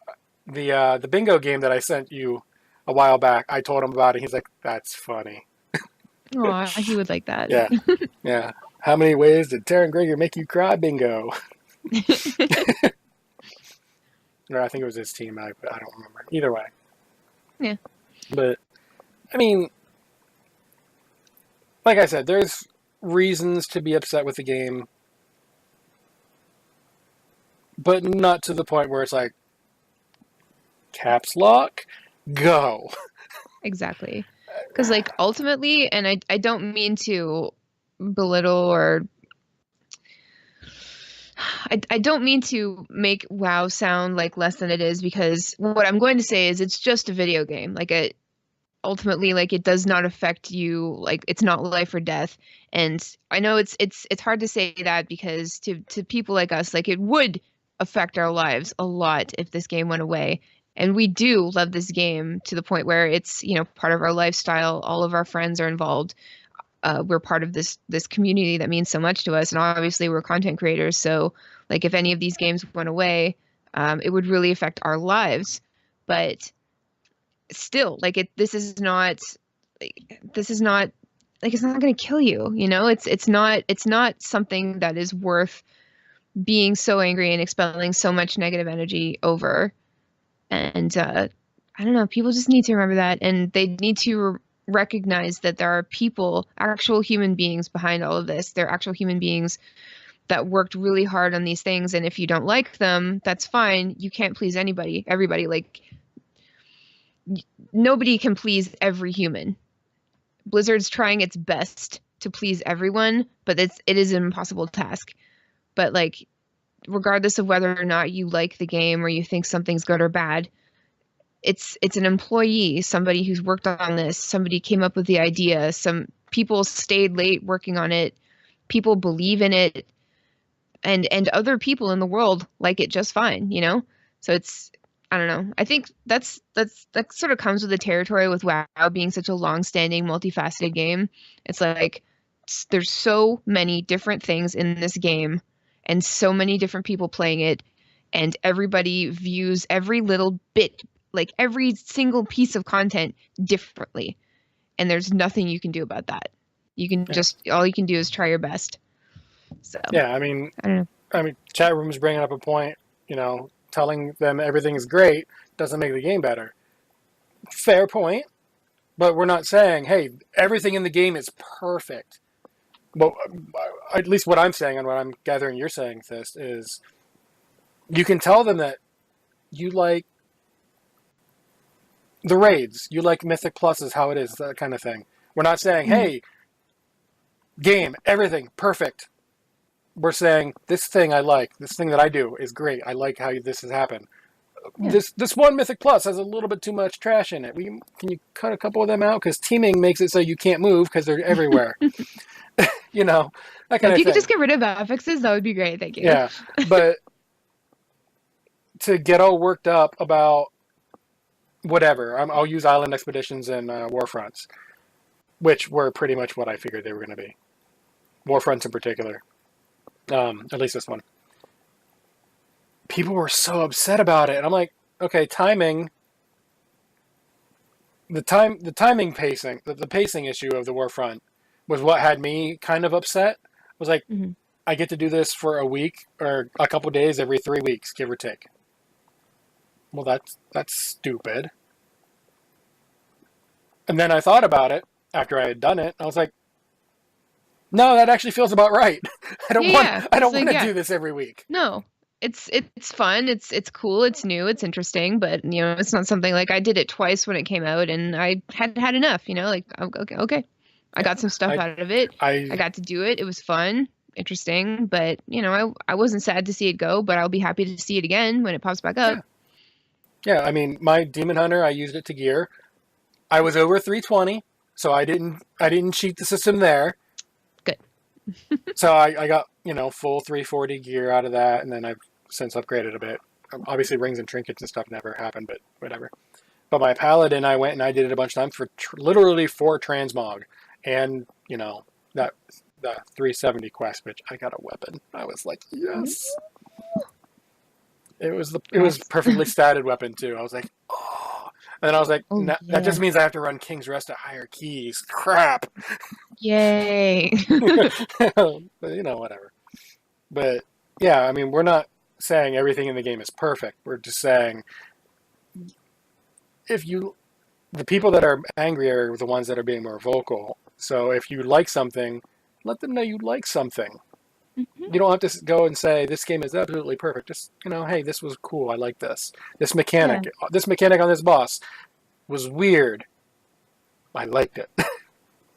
the bingo game that I sent you a while back, I told him about it. He's like, that's funny. Aw, he would like that. Yeah. Yeah. How many ways did Taryn Greger make you cry? Bingo. Or I think it was his team. I don't remember. Either way. Yeah. But, I mean, like I said, there's reasons to be upset with the game, but not to the point where it's like, caps lock, go. Exactly. Because, like, ultimately, and I don't mean to belittle or I don't mean to make WoW sound like less than it is, because what I'm going to say is it's just a video game. Like, ultimately, like, it does not affect you. Like, it's not life or death. And I know it's hard to say that, because to people like us, like, it would affect our lives a lot if this game went away. And we do love this game to the point where it's, you know, part of our lifestyle. All of our friends are involved. We're part of this community that means so much to us. And obviously we're content creators. So, like, if any of these games went away, it would really affect our lives. But still, like, this is not like, it's not going to kill you. You know, it's not something that is worth being so angry and expelling so much negative energy over. And I don't know, people just need to remember that, and they need to recognize that there are people, actual human beings behind all of this. They're actual human beings that worked really hard on these things, and if you don't like them, that's fine. You can't please everybody. Like, nobody can please every human. Blizzard's trying its best to please everyone, but it is an impossible task. But, like, regardless of whether or not you like the game or you think something's good or bad, it's an employee, somebody who's worked on this, somebody came up with the idea, some people stayed late working on it, people believe in it, and other people in the world like it just fine, you know? So it's, I don't know. I think that sort of comes with the territory with WoW being such a long-standing, multifaceted game. It's like, there's so many different things in this game, and so many different people playing it, and everybody views every little bit, like every single piece of content, differently. And there's nothing you can do about that. You can all you can do is try your best. So yeah, I mean, I don't know. chat room's bringing up a point, you know, telling them everything is great doesn't make the game better. Fair point, but we're not saying, hey, everything in the game is perfect. Well, at least what I'm saying and what I'm gathering you're saying, Thyst, is you can tell them that you like the raids, you like Mythic Plus is how it is, that kind of thing. We're not saying, hey, game, everything, perfect. We're saying, this thing I like, this thing that I do is great. I like how this has happened. Yeah. This one Mythic Plus has a little bit too much trash in it. Can you cut a couple of them out? Because teaming makes it so you can't move because they're everywhere. You know, that kind of thing. If you could just get rid of affixes, that would be great. Thank you. Yeah, but to get all worked up about whatever, I'll use Island Expeditions and Warfronts, which were pretty much what I figured they were going to be. Warfronts in particular. At least this one. People were so upset about it, and I'm like, okay, timing. The timing pacing, the pacing issue of the Warfront was what had me kind of upset. I was like, I get to do this for a week or a couple days every 3 weeks, give or take. Well, that's stupid. And then I thought about it after I had done it. I was like, no, that actually feels about right. I don't want to do this every week. No. It's fun. It's cool. It's new. It's interesting. But, you know, it's not something like I did it twice when it came out and I had enough, you know, like, okay. I got some stuff out of it. I got to do it. It was fun, interesting. But, you know, I wasn't sad to see it go, but I'll be happy to see it again when it pops back up. Yeah, I mean, my Demon Hunter, I used it to gear. I was over 320, so I didn't cheat the system there. Good. So I got, you know, full 340 gear out of that, and then I've since upgraded a bit. Obviously, rings and trinkets and stuff never happened, but whatever. But my paladin, I went and I did it a bunch of times for literally for transmog, and that the 370 quest, which I got a weapon. I was like, yes. It was perfectly statted weapon too. I was like, oh. And then I was like, that just means I have to run King's Rest at higher keys. Crap. Yay. But, whatever. But yeah, I mean, we're not saying everything in the game is perfect. We're just saying the people that are angry are the ones that are being more vocal. So if you like something, let them know you like something. Mm-hmm. You don't have to go and say this game is absolutely perfect. Just hey, this was cool. I like this. This mechanic on this boss was weird. I liked it.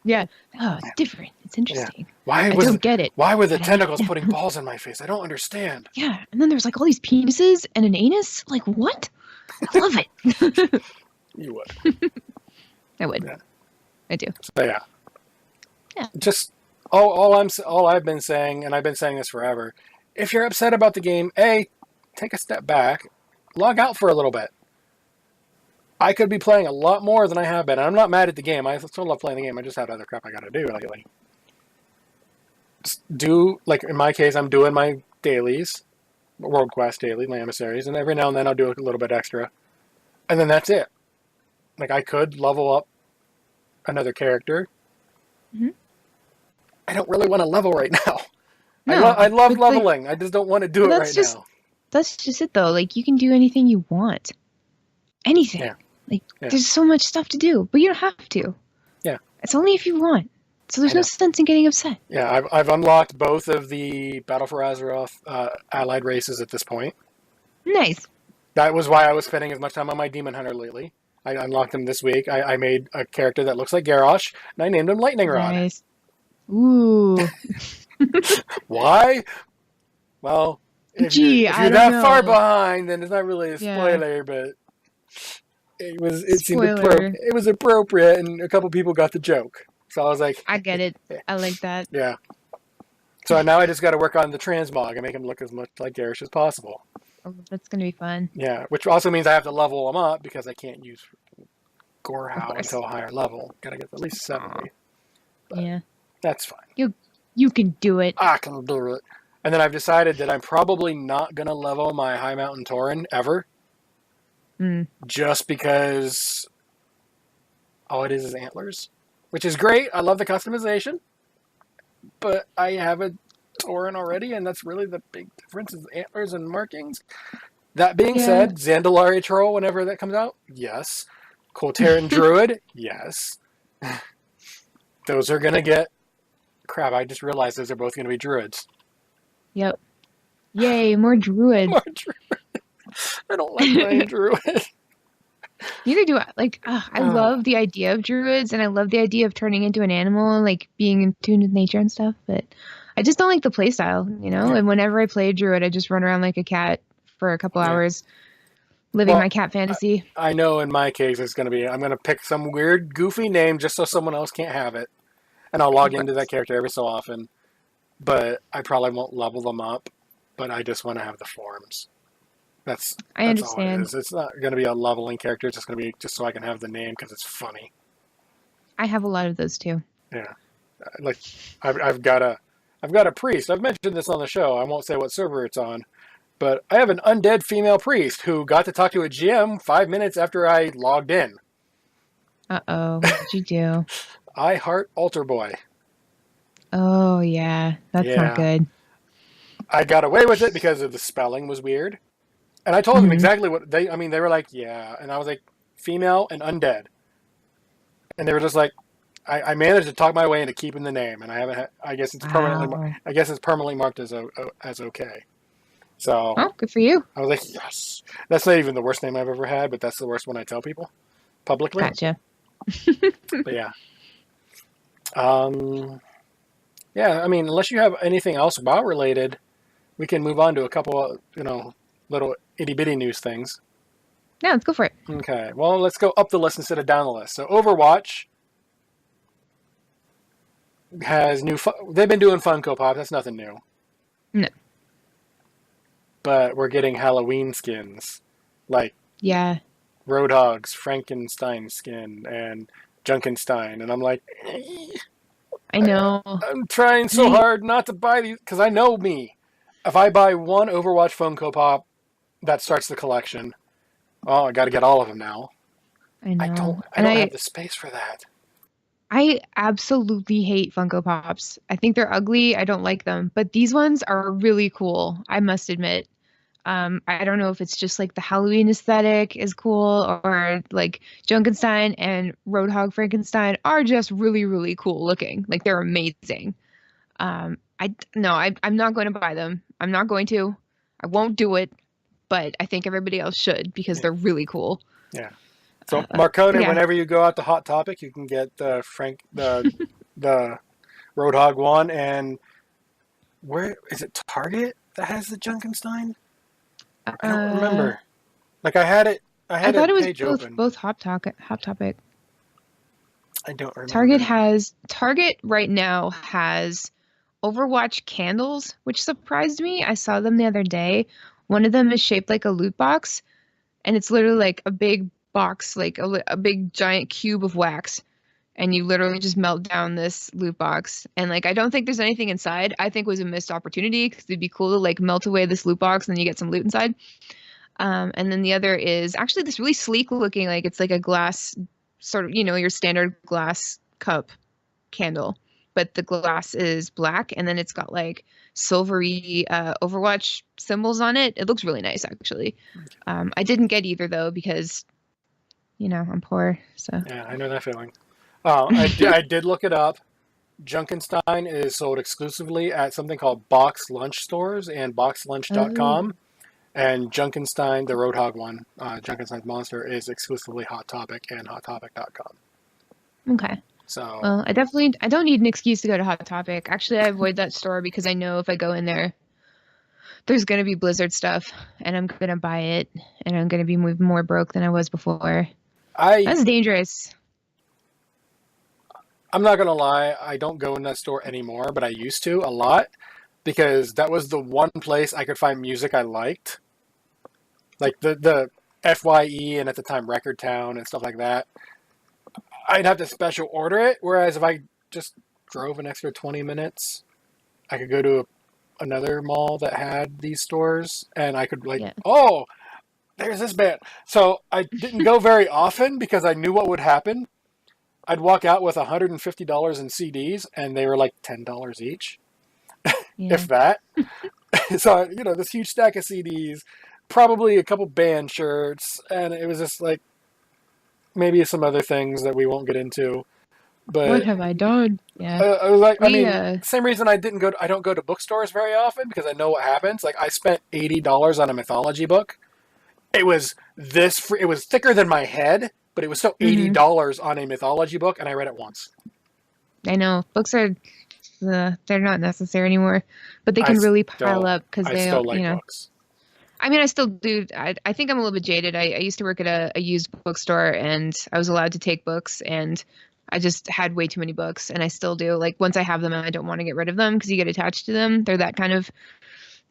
Yeah. Oh, it's different. It's interesting. Yeah. I don't get it. Why were the tentacles putting balls in my face? I don't understand. Yeah. And then there's like all these penises and an anus. Like, what? I love it. You would. I would. Yeah. I do. So yeah. Just all I've been saying, and I've been saying this forever, if you're upset about the game, take a step back, log out for a little bit. I could be playing a lot more than I have been. I'm not mad at the game. I still love playing the game. I just have other crap I got to do lately. Just in my case, I'm doing my dailies, World Quest daily, my emissaries, and every now and then I'll do a little bit extra. And then that's it. Like, I could level up another character. Mm-hmm. I don't really want to level right now. No, I love leveling. I just don't want to do it right now. That's just it, though. Like, you can do anything you want. Anything. Yeah. There's so much stuff to do, but you don't have to. Yeah. It's only if you want. So there's no sense in getting upset. Yeah, I've unlocked both of the Battle for Azeroth allied races at this point. Nice. That was why I was spending as much time on my Demon Hunter lately. I unlocked him this week. I made a character that looks like Garrosh, and I named him Lightning Rod. Nice. Ooh. Why? Well, if you're that far behind, then it's not really a spoiler, but it was appropriate, and a couple people got the joke. So I was like, I get it. I like that. Yeah. So now I just got to work on the transmog and make him look as much like Garrosh as possible. Oh, that's going to be fun. Yeah, which also means I have to level him up because I can't use Gorehow until a higher level. Got to get at least 70. Yeah. That's fine. You can do it. I can do it. And then I've decided that I'm probably not going to level my High Mountain Tauren ever. Just because all it is antlers. Which is great. I love the customization. But I have a Tauren already, and that's really the big difference is antlers and markings. That being said, Zandalari Troll, whenever that comes out, yes. Coltarian Druid, yes. Those are going to get... Crap, I just realized those are both going to be druids. Yep. Yay, more druid. More druid. I don't like playing druid. Neither do I. I love the idea of druids, and I love the idea of turning into an animal, being in tune with nature and stuff, but I just don't like the playstyle, Yeah. And whenever I play a druid, I just run around like a cat for a couple hours, living my cat fantasy. I know in my case it's going to be, I'm going to pick some weird, goofy name just so someone else can't have it. And I'll log into that character every so often. But I probably won't level them up. But I just want to have the forms. That's understand. All it is. It's not going to be a leveling character. It's just going to be just so I can have the name because it's funny. I have a lot of those too. Yeah. I've got a priest. I've mentioned this on the show. I won't say what server it's on. But I have an undead female priest who got to talk to a GM 5 minutes after I logged in. Uh-oh. What did you do? I heart Altar Boy. Oh, yeah. That's not good. I got away with it because of the spelling was weird. And I told them exactly what they were like, yeah. And I was like, female and undead. And they were just like, I managed to talk my way into keeping the name. And I guess it's permanently marked as okay. So. Oh, good for you. I was like, yes. That's not even the worst name I've ever had, but that's the worst one I tell people publicly. Gotcha. But yeah. Yeah, unless you have anything else WoW related, we can move on to a couple of, little itty-bitty news things. Yeah, let's go for it. Okay, well, let's go up the list instead of down the list. So Overwatch has they've been doing Funko Pop. That's nothing new. No. But we're getting Halloween skins. Yeah. Roadhog's Frankenstein skin and Junkenstein, and I'm like, I know. I'm trying so hard not to buy these because I know me. If I buy one Overwatch Funko Pop, that starts the collection. Oh, I got to get all of them now. I know. I don't have the space for that. I absolutely hate Funko Pops. I think they're ugly. I don't like them. But these ones are really cool, I must admit. I don't know if it's just like the Halloween aesthetic is cool, or like Junkenstein and Roadhog Frankenstein are just really, really cool looking. Like they're amazing. I'm not going to buy them. I'm not going to. I won't do it, but I think everybody else should because they're really cool. Yeah. So Marcona, yeah. whenever you go out to Hot Topic, you can get the the Roadhog one. And where is it? Target that has the Junkenstein? I don't remember. Like I had it. I thought it was page both Hot Topic. I don't remember. Target right now has Overwatch candles, which surprised me. I saw them the other day. One of them is shaped like a loot box, and it's literally like a big box, like a big giant cube of wax, and you literally just melt down this loot box. And like I don't think there's anything inside. I think it was a missed opportunity because it'd be cool to like melt away this loot box and then you get some loot inside. And then the other is actually this really sleek looking, like it's like a glass sort of, your standard glass cup candle, but the glass is black and then it's got like silvery Overwatch symbols on it. It looks really nice actually. I didn't get either though because I'm poor. So yeah, I know that feeling. I did look it up. Junkenstein is sold exclusively at something called Box Lunch Stores and boxlunch.com. And Junkenstein, the Roadhog one, Junkenstein's Monster, is exclusively Hot Topic and hottopic.com. Okay. So well, I don't need an excuse to go to Hot Topic. Actually, I avoid that store because I know if I go in there, there's going to be Blizzard stuff, and I'm going to buy it, and I'm going to be more broke than I was before. That's dangerous. I'm not going to lie. I don't go in that store anymore, but I used to a lot because that was the one place I could find music I liked. Like the FYE and at the time Record Town and stuff like that. I'd have to special order it, whereas if I just drove an extra 20 minutes, I could go to another mall that had these stores and I could oh, there's this band. So I didn't go very often because I knew what would happen. I'd walk out with $150 in CDs and they were like $10 each, if that. So, this huge stack of CDs, probably a couple band shirts, and it was just like maybe some other things that we won't get into. But what have I done? Yeah. Same reason I don't go to bookstores very often because I know what happens. Like I spent $80 on a mythology book. It was it was thicker than my head, but it was still $80 on a mythology book, and I read it once. I know books are they're not necessary anymore, but they can really pile up because they still like books. I mean, I still do. I think I'm a little bit jaded. I used to work at a used bookstore, and I was allowed to take books, and I just had way too many books, and I still do. Like, once I have them, I don't want to get rid of them because you get attached to them. They're that kind of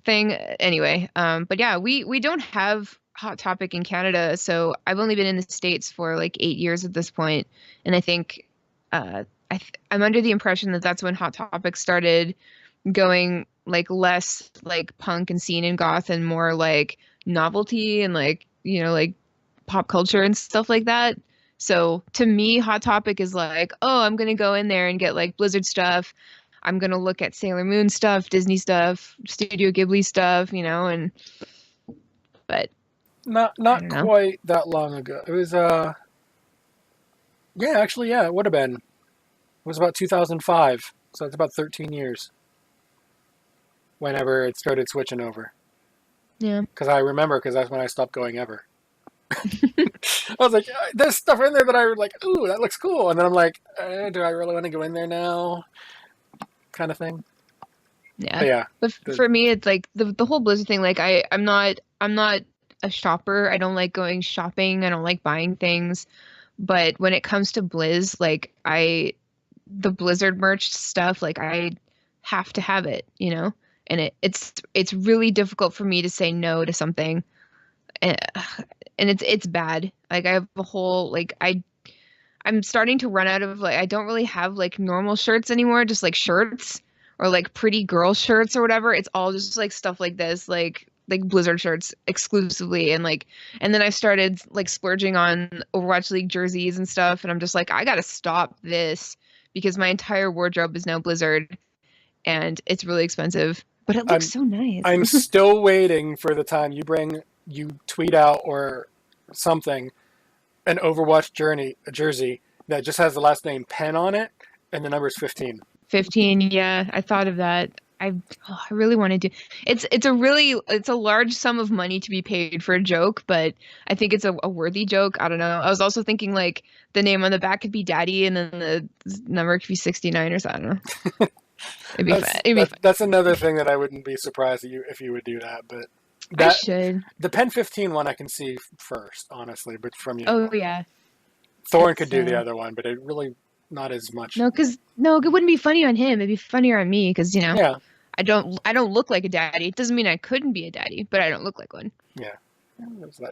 thing. Anyway, but yeah, we don't have Hot Topic in Canada, so I've only been in the States for like 8 years at this point, and I think I'm under the impression that that's when Hot Topic started going like less like punk and scene and goth and more like novelty and like like pop culture and stuff like that. So to me, Hot Topic is like, oh, I'm gonna go in there and get like Blizzard stuff. I'm gonna look at Sailor Moon stuff, Disney stuff, Studio Ghibli stuff, but not quite that long ago. It was it would have been. It was about 2005, so it's about 13 years. Whenever it started switching over. Yeah. Because I remember, because that's when I stopped going ever. I was like, there's stuff in there that I was like, ooh, that looks cool. And then I'm like, do I really want to go in there now? Kind of thing. Yeah. But for me, it's like the whole Blizzard thing. Like I'm not a shopper. I don't like going shopping. I don't like buying things. But when it comes to Blizz, like the Blizzard merch stuff, like I have to have it, and it's really difficult for me to say no to something. and, and it's bad. Like I have a whole like I'm starting to run out of like I don't really have like normal shirts anymore, just like shirts or like pretty girl shirts or whatever. It's all just like stuff like this, like Blizzard shirts exclusively and then I started like splurging on Overwatch League jerseys and stuff and I'm just like I gotta stop this because my entire wardrobe is now Blizzard and it's really expensive. But it looks so nice. I'm still waiting for the time you tweet out or something an Overwatch jersey that just has the last name Penn on it and the number is 15. 15, yeah, I thought of that. I really want to do. It's a large sum of money to be paid for a joke, but I think it's a worthy joke. I don't know. I was also thinking like the name on the back could be Daddy, and then the number could be 69 or something. I don't know. It'd be fun. It'd be fun. That's another thing that I wouldn't be surprised if you would do that, but I should. The Pen 15 one I can see first, honestly, but from you. Oh yeah. Thorn could do the other one, but it really not as much. No, it wouldn't be funny on him. It'd be funnier on me because yeah. I don't look like a daddy. It doesn't mean I couldn't be a daddy, but I don't look like one. Yeah.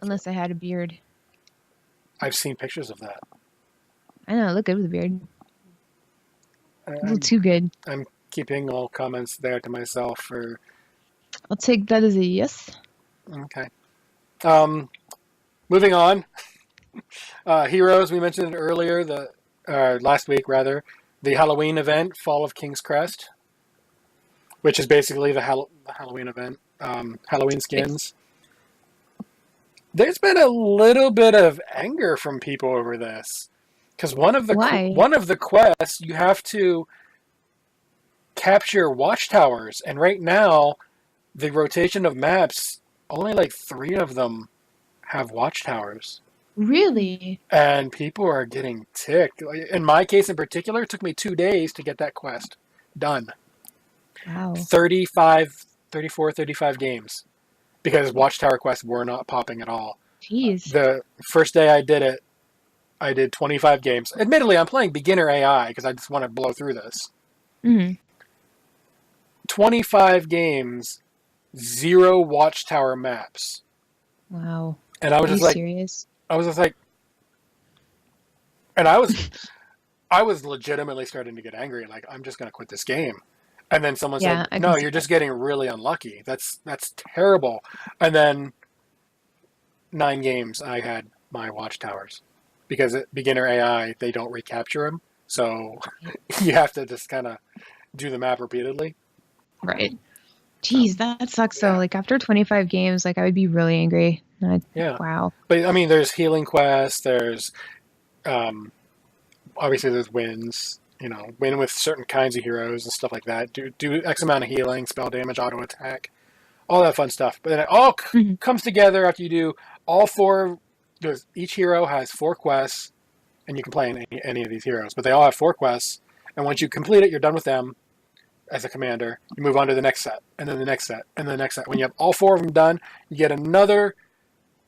Unless I had a beard. I've seen pictures of that. I know, I look good with a beard. A little too good. I'm keeping all comments there to myself for. I'll take that as a yes. Okay. Moving on. Heroes, we mentioned it earlier, last week rather, the Halloween event, Fall of King's Crest, which is basically the Halloween event, Halloween skins. There's been a little bit of anger from people over this, because one of the quests you have to capture watchtowers, and right now the rotation of maps, only like 3 of them have watchtowers. Really? And people are getting ticked. In my case in particular, it took me 2 days to get that quest done. Wow. 34, 35 games. Because watchtower quests were not popping at all. Jeez. The first day I did it, I did 25 games. Admittedly, I'm playing beginner AI because I just want to blow through this. Mm-hmm. 25 games, 0 watchtower maps. Wow. And I was just like, serious? I was just like, and I was legitimately starting to get angry. Like, I'm just going to quit this game. And then someone said, no, you're just getting really unlucky. That's terrible. And then 9 games, I had my watchtowers. Because beginner AI, they don't recapture them. So you have to just kind of do the map repeatedly. Right. Jeez, that sucks though. Like after 25 games, like I would be really angry. Wow. But I mean, there's healing quests. There's obviously there's wins. Win with certain kinds of heroes and stuff like that. Do X amount of healing, spell damage, auto attack, all that fun stuff. But then it all comes together after you do all 4. Each hero has 4 quests, and you can play any of these heroes. But they all have 4 quests, and once you complete it, you're done with them. As a commander, you move on to the next set, and then the next set, and then the next set. When you have all 4 of them done, you get another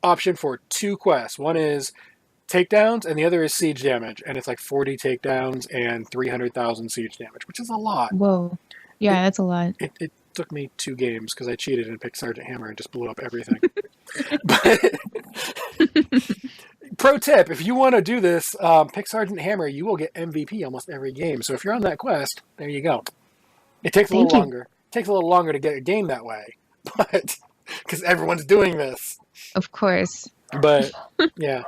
option for 2 quests. One is takedowns, and the other is siege damage, and it's like 40 takedowns and 300,000 siege damage, which is a lot. Whoa. Yeah, that's a lot. It took me 2 games because I cheated and picked Sergeant Hammer and just blew up everything. But pro tip, if you want to do this, pick Sergeant Hammer. You will get MVP almost every game. So if you're on that quest, there you go. It takes a little longer. It takes a little longer to get a game that way, but because everyone's doing this. Of course. But yeah.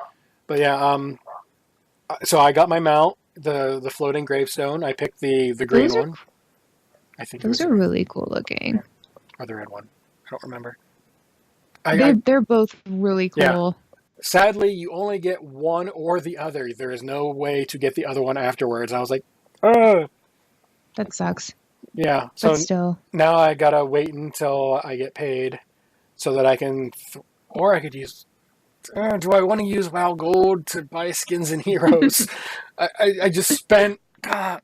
So I got my mount, the floating gravestone. I picked the green one. I think those are really cool looking. Or the red one. I don't remember. They're both really cool. Yeah. Sadly, you only get one or the other. There is no way to get the other one afterwards. I was like, oh. That sucks. Yeah. So still. Now I gotta wait until I get paid so that I can, or I could use, do I want to use WoW Gold to buy skins and heroes? I just spent, God,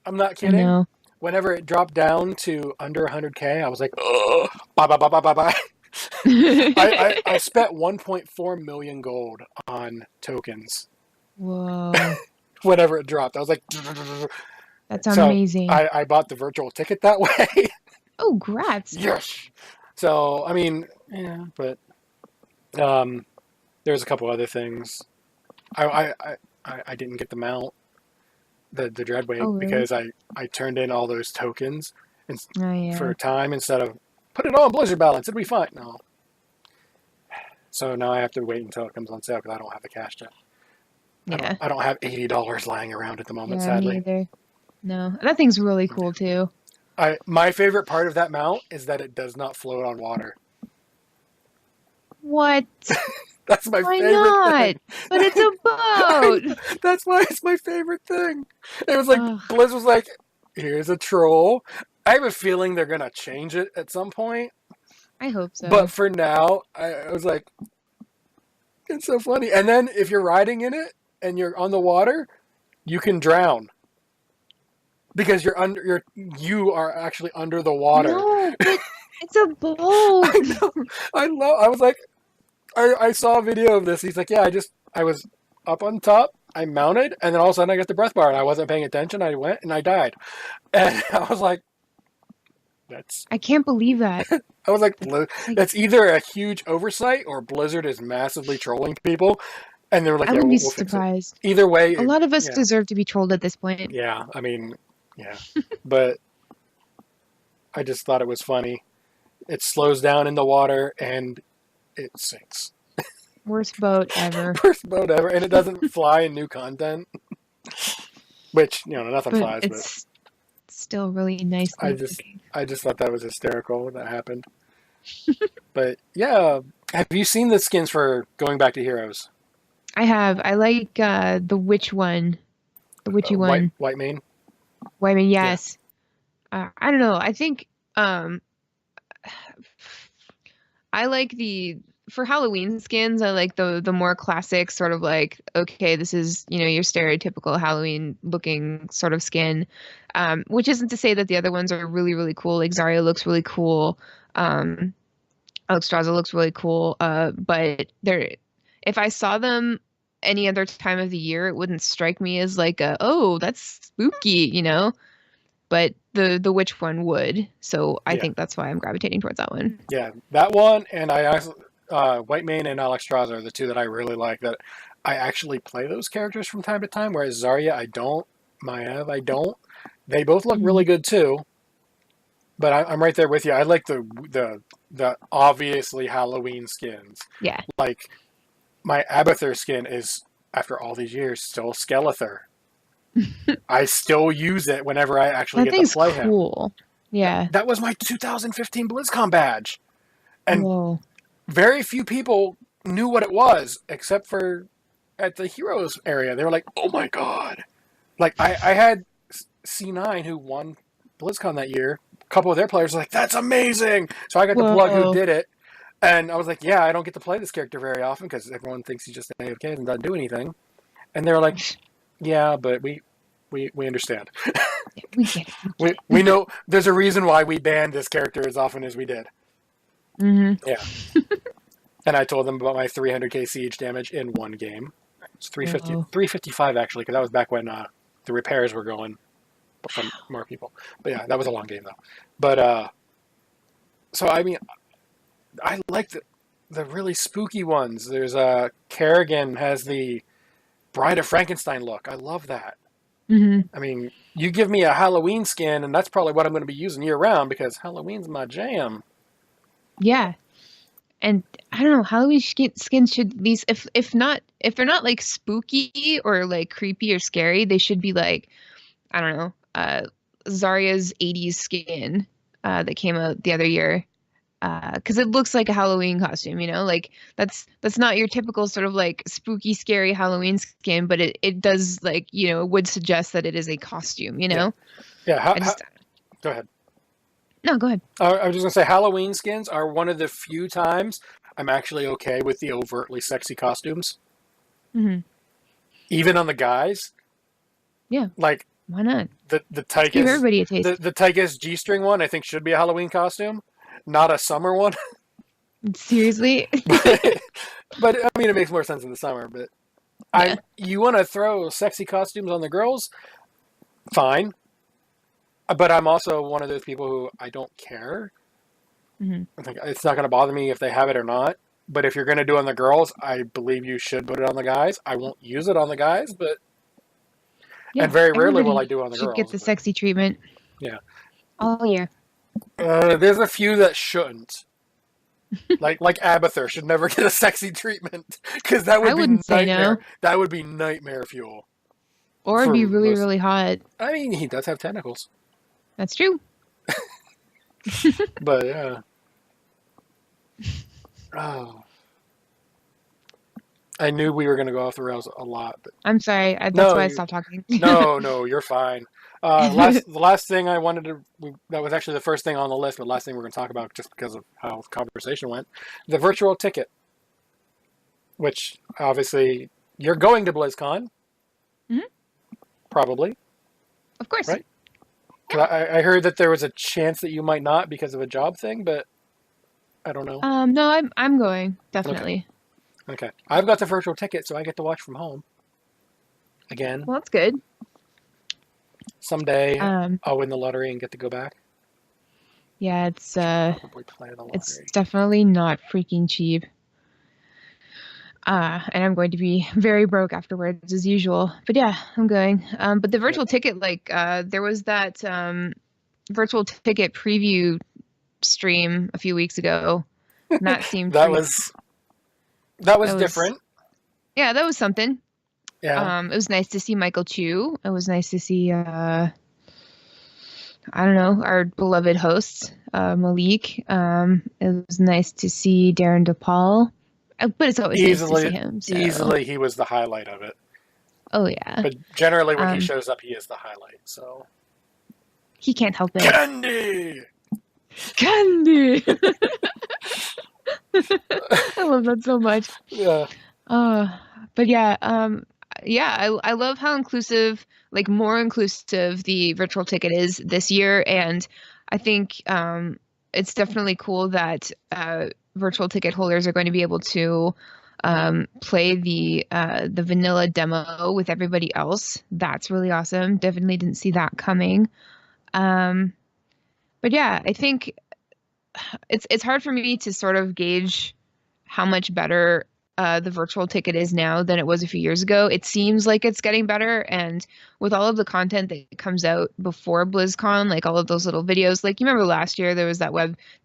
I'm not kidding. I know. Whenever it dropped down to under 100K, I was like, oh, bye. I spent 1.4 million gold on tokens. Whoa. Whenever it dropped, I was like, that's amazing. I bought the virtual ticket that way. Oh, grats. Yes. So, I mean, yeah, but There's a couple other things. I didn't get the mount, the Dreadwave, Oh, really? because I turned in all those tokens Oh, yeah. for time instead of put it on Blizzard balance. It'll be fine. No. So now I have to wait until it comes on sale because I don't have the cash yet. Yeah. I don't have $80 lying around at the moment, Yeah, me sadly. either. No, that thing's really cool too. My favorite part of that mount is that it does not float on water. What? That's my Why favorite not? thing. But it's a boat. That's why it's my favorite thing. It was like, Ugh. Blizz was like, here's a troll. I have a feeling they're going to change it at some point. I hope so. But for now, I was like, it's so funny. And then if you're riding in it and you're on the water, you can drown. Because you are actually under the water. No, but it's a boat. I was like, I saw a video of this. He's like, yeah, I was up on top, I mounted, and then all of a sudden I got the breath bar and I wasn't paying attention. I went and I died. And I was like, I can't believe that. I was like, that's either a huge oversight or Blizzard is massively trolling people. And they were like, I yeah, wouldn't be we'll fix it. surprised. Either way. A lot of us yeah. deserve to be trolled at this point. Yeah, I mean, yeah. But I just thought it was funny. It slows down in the water and it sinks. Worst boat ever. Worst boat ever. And it doesn't fly in new content. Which, nothing But flies. it's still really nice. I just thought that was hysterical when that happened. But yeah, have you seen the skins for going back to Heroes? I have. I like the witch one. The witchy one. White mane? White mane, yes. Yeah. I don't know. I think I like for Halloween skins, I like the more classic sort of like, okay, this is, your stereotypical Halloween looking sort of skin. Which isn't to say that the other ones are really, really cool. Like Zarya looks really cool. Alexstrasza looks really cool. But if I saw them any other time of the year, it wouldn't strike me as like oh, that's spooky, But the witch one would. So I think that's why I'm gravitating towards that one. Yeah, that one, and I actually, White Mane and Alexstrasza are the two that I really like. That I actually play those characters from time to time. Whereas Zarya, I don't. Maiev, I don't. They both look really good too. But I'm right there with you. I like the obviously Halloween skins. Yeah. Like my Abathur skin is, after all these years, still Skeletor. I still use it whenever I actually get to play him. Cool. Yeah. That was my 2015 BlizzCon badge. And Whoa. very few people knew what it was, except for at the Heroes area. They were like, oh my god. Like, I had C9 who won BlizzCon that year. A couple of their players were like, that's amazing. So I got to plug who did it. And I was like, yeah, I don't get to play this character very often because everyone thinks he's just an AFK and doesn't do anything. And they were like, yeah, but we understand. We get it. We know there's a reason why we banned this character as often as we did. Mm-hmm. Yeah. And I told them about my 300k siege damage in one game. It's 355 actually, because that was back when the repairs were going from more people. But yeah, that was a long game though. But so I mean, I like the really spooky ones. There's Kerrigan has the Bride of Frankenstein look. I love that. Mm-hmm. I mean, you give me a Halloween skin, and that's probably what I'm going to be using year round because Halloween's my jam. Yeah, and I don't know, Halloween skins should at least, if they're not like spooky or like creepy or scary, they should be like, I don't know, Zarya's 80s skin that came out the other year. Because it looks like a Halloween costume, like that's not your typical sort of like spooky, scary Halloween skin, but it does like, would suggest that it is a costume, Yeah. Go ahead. No, go ahead. I was just going to say Halloween skins are one of the few times I'm actually okay with the overtly sexy costumes. Mm-hmm. Even on the guys. Yeah. Like, why not? The Tychus, give everybody a taste. The Tychus G-string one, I think, should be a Halloween costume. Not a summer one. Seriously? but I mean, it makes more sense in the summer. But yeah. You want to throw sexy costumes on the girls? Fine. But I'm also one of those people who I don't care. Mm-hmm. I think it's not going to bother me if they have it or not. But if you're going to do it on the girls, I believe you should put it on the guys. I won't use it on the guys, but Yeah, and very rarely will I everybody do it on the should girls. get the but, sexy treatment. Yeah. Oh yeah. There's a few that shouldn't. like Abathur should never get a sexy treatment because that would I be wouldn't say nightmare. no. That would be nightmare fuel. Or it'd be really, really hot. I mean, he does have tentacles. That's true. But yeah. Oh. I knew we were going to go off the rails a lot. But I'm sorry. That's why I stopped talking. no, you're fine. The last thing I wanted to, that was actually the first thing on the list, but last thing we're going to talk about just because of how the conversation went, the virtual ticket, which obviously you're going to BlizzCon. Mm-hmm. Probably. Of course. Right? 'Cause I heard that there was a chance that you might not because of a job thing, but I don't know. No, I'm going. Definitely. Okay. I've got the virtual ticket, so I get to watch from home. Again. Well, that's good. Someday I'll win the lottery and get to go back. Yeah, it's Probably play the lottery. it's definitely not freaking cheap. And I'm going to be very broke afterwards as usual. But yeah, I'm going. But the virtual ticket, like there was that virtual ticket preview stream a few weeks ago. And that seemed that was different. Yeah, that was something. Yeah. It was nice to see Michael Chu. It was nice to see I don't know, our beloved host, Malik. It was nice to see Darren DePaul. But it's always nice to see him. So. Easily he was the highlight of it. Oh yeah. But generally when he shows up he is the highlight, so he can't help it. Candy! I love that so much. Yeah. But yeah, I love how inclusive, like more inclusive the virtual ticket is this year, and I think it's definitely cool that virtual ticket holders are going to be able to play the vanilla demo with everybody else. That's really awesome. Definitely didn't see that coming. But yeah, I think it's hard for me to sort of gauge how much better the virtual ticket is now than it was a few years ago. It seems like it's getting better, and with all of the content that comes out before BlizzCon, like all of those little videos, like you remember last year there was they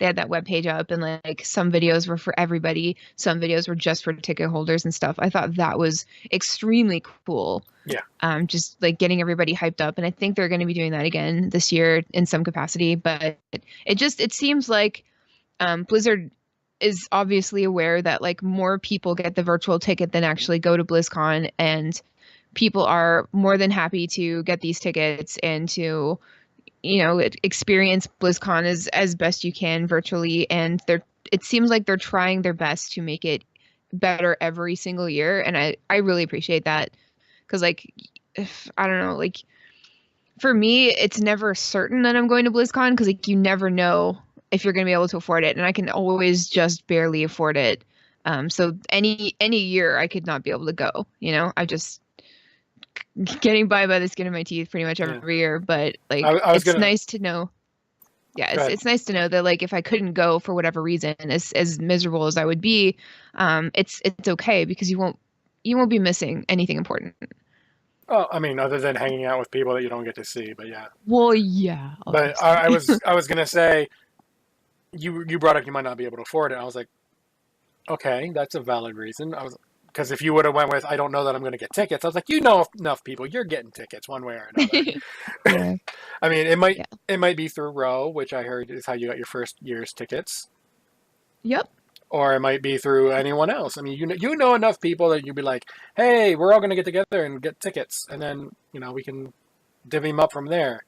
had that web page up, and like some videos were for everybody, some videos were just for ticket holders and stuff. I thought that was extremely cool. Yeah. Just like getting everybody hyped up, and I think they're going to be doing that again this year in some capacity. But it seems like Blizzard is obviously aware that like more people get the virtual ticket than actually go to BlizzCon, and people are more than happy to get these tickets and to, you know, experience BlizzCon as best you can virtually. And it seems like they're trying their best to make it better every single year. And I really appreciate that. Cause like, I don't know, like for me, it's never certain that I'm going to BlizzCon. Cause like, you never know if you're going to be able to afford it. And I can always just barely afford it. So any year I could not be able to go, you know, I just getting by the skin of my teeth pretty much every year. But like, it's nice to know. Yeah. It's nice to know that like, if I couldn't go for whatever reason, as miserable as I would be, it's okay because you won't be missing anything important. Oh, I mean, other than hanging out with people that you don't get to see, but yeah. Well, yeah. But I was going to say, you brought up you might not be able to afford it. I was like, okay, that's a valid reason. Because if you would have went with, I don't know that I'm going to get tickets. I was like, you know enough people, you're getting tickets one way or another. Yeah. I mean, it might be through Row, which I heard is how you got your first year's tickets. Yep. Or it might be through anyone else. I mean, you know enough people that you'd be like, hey, we're all going to get together and get tickets, and then we can divvy them up from there.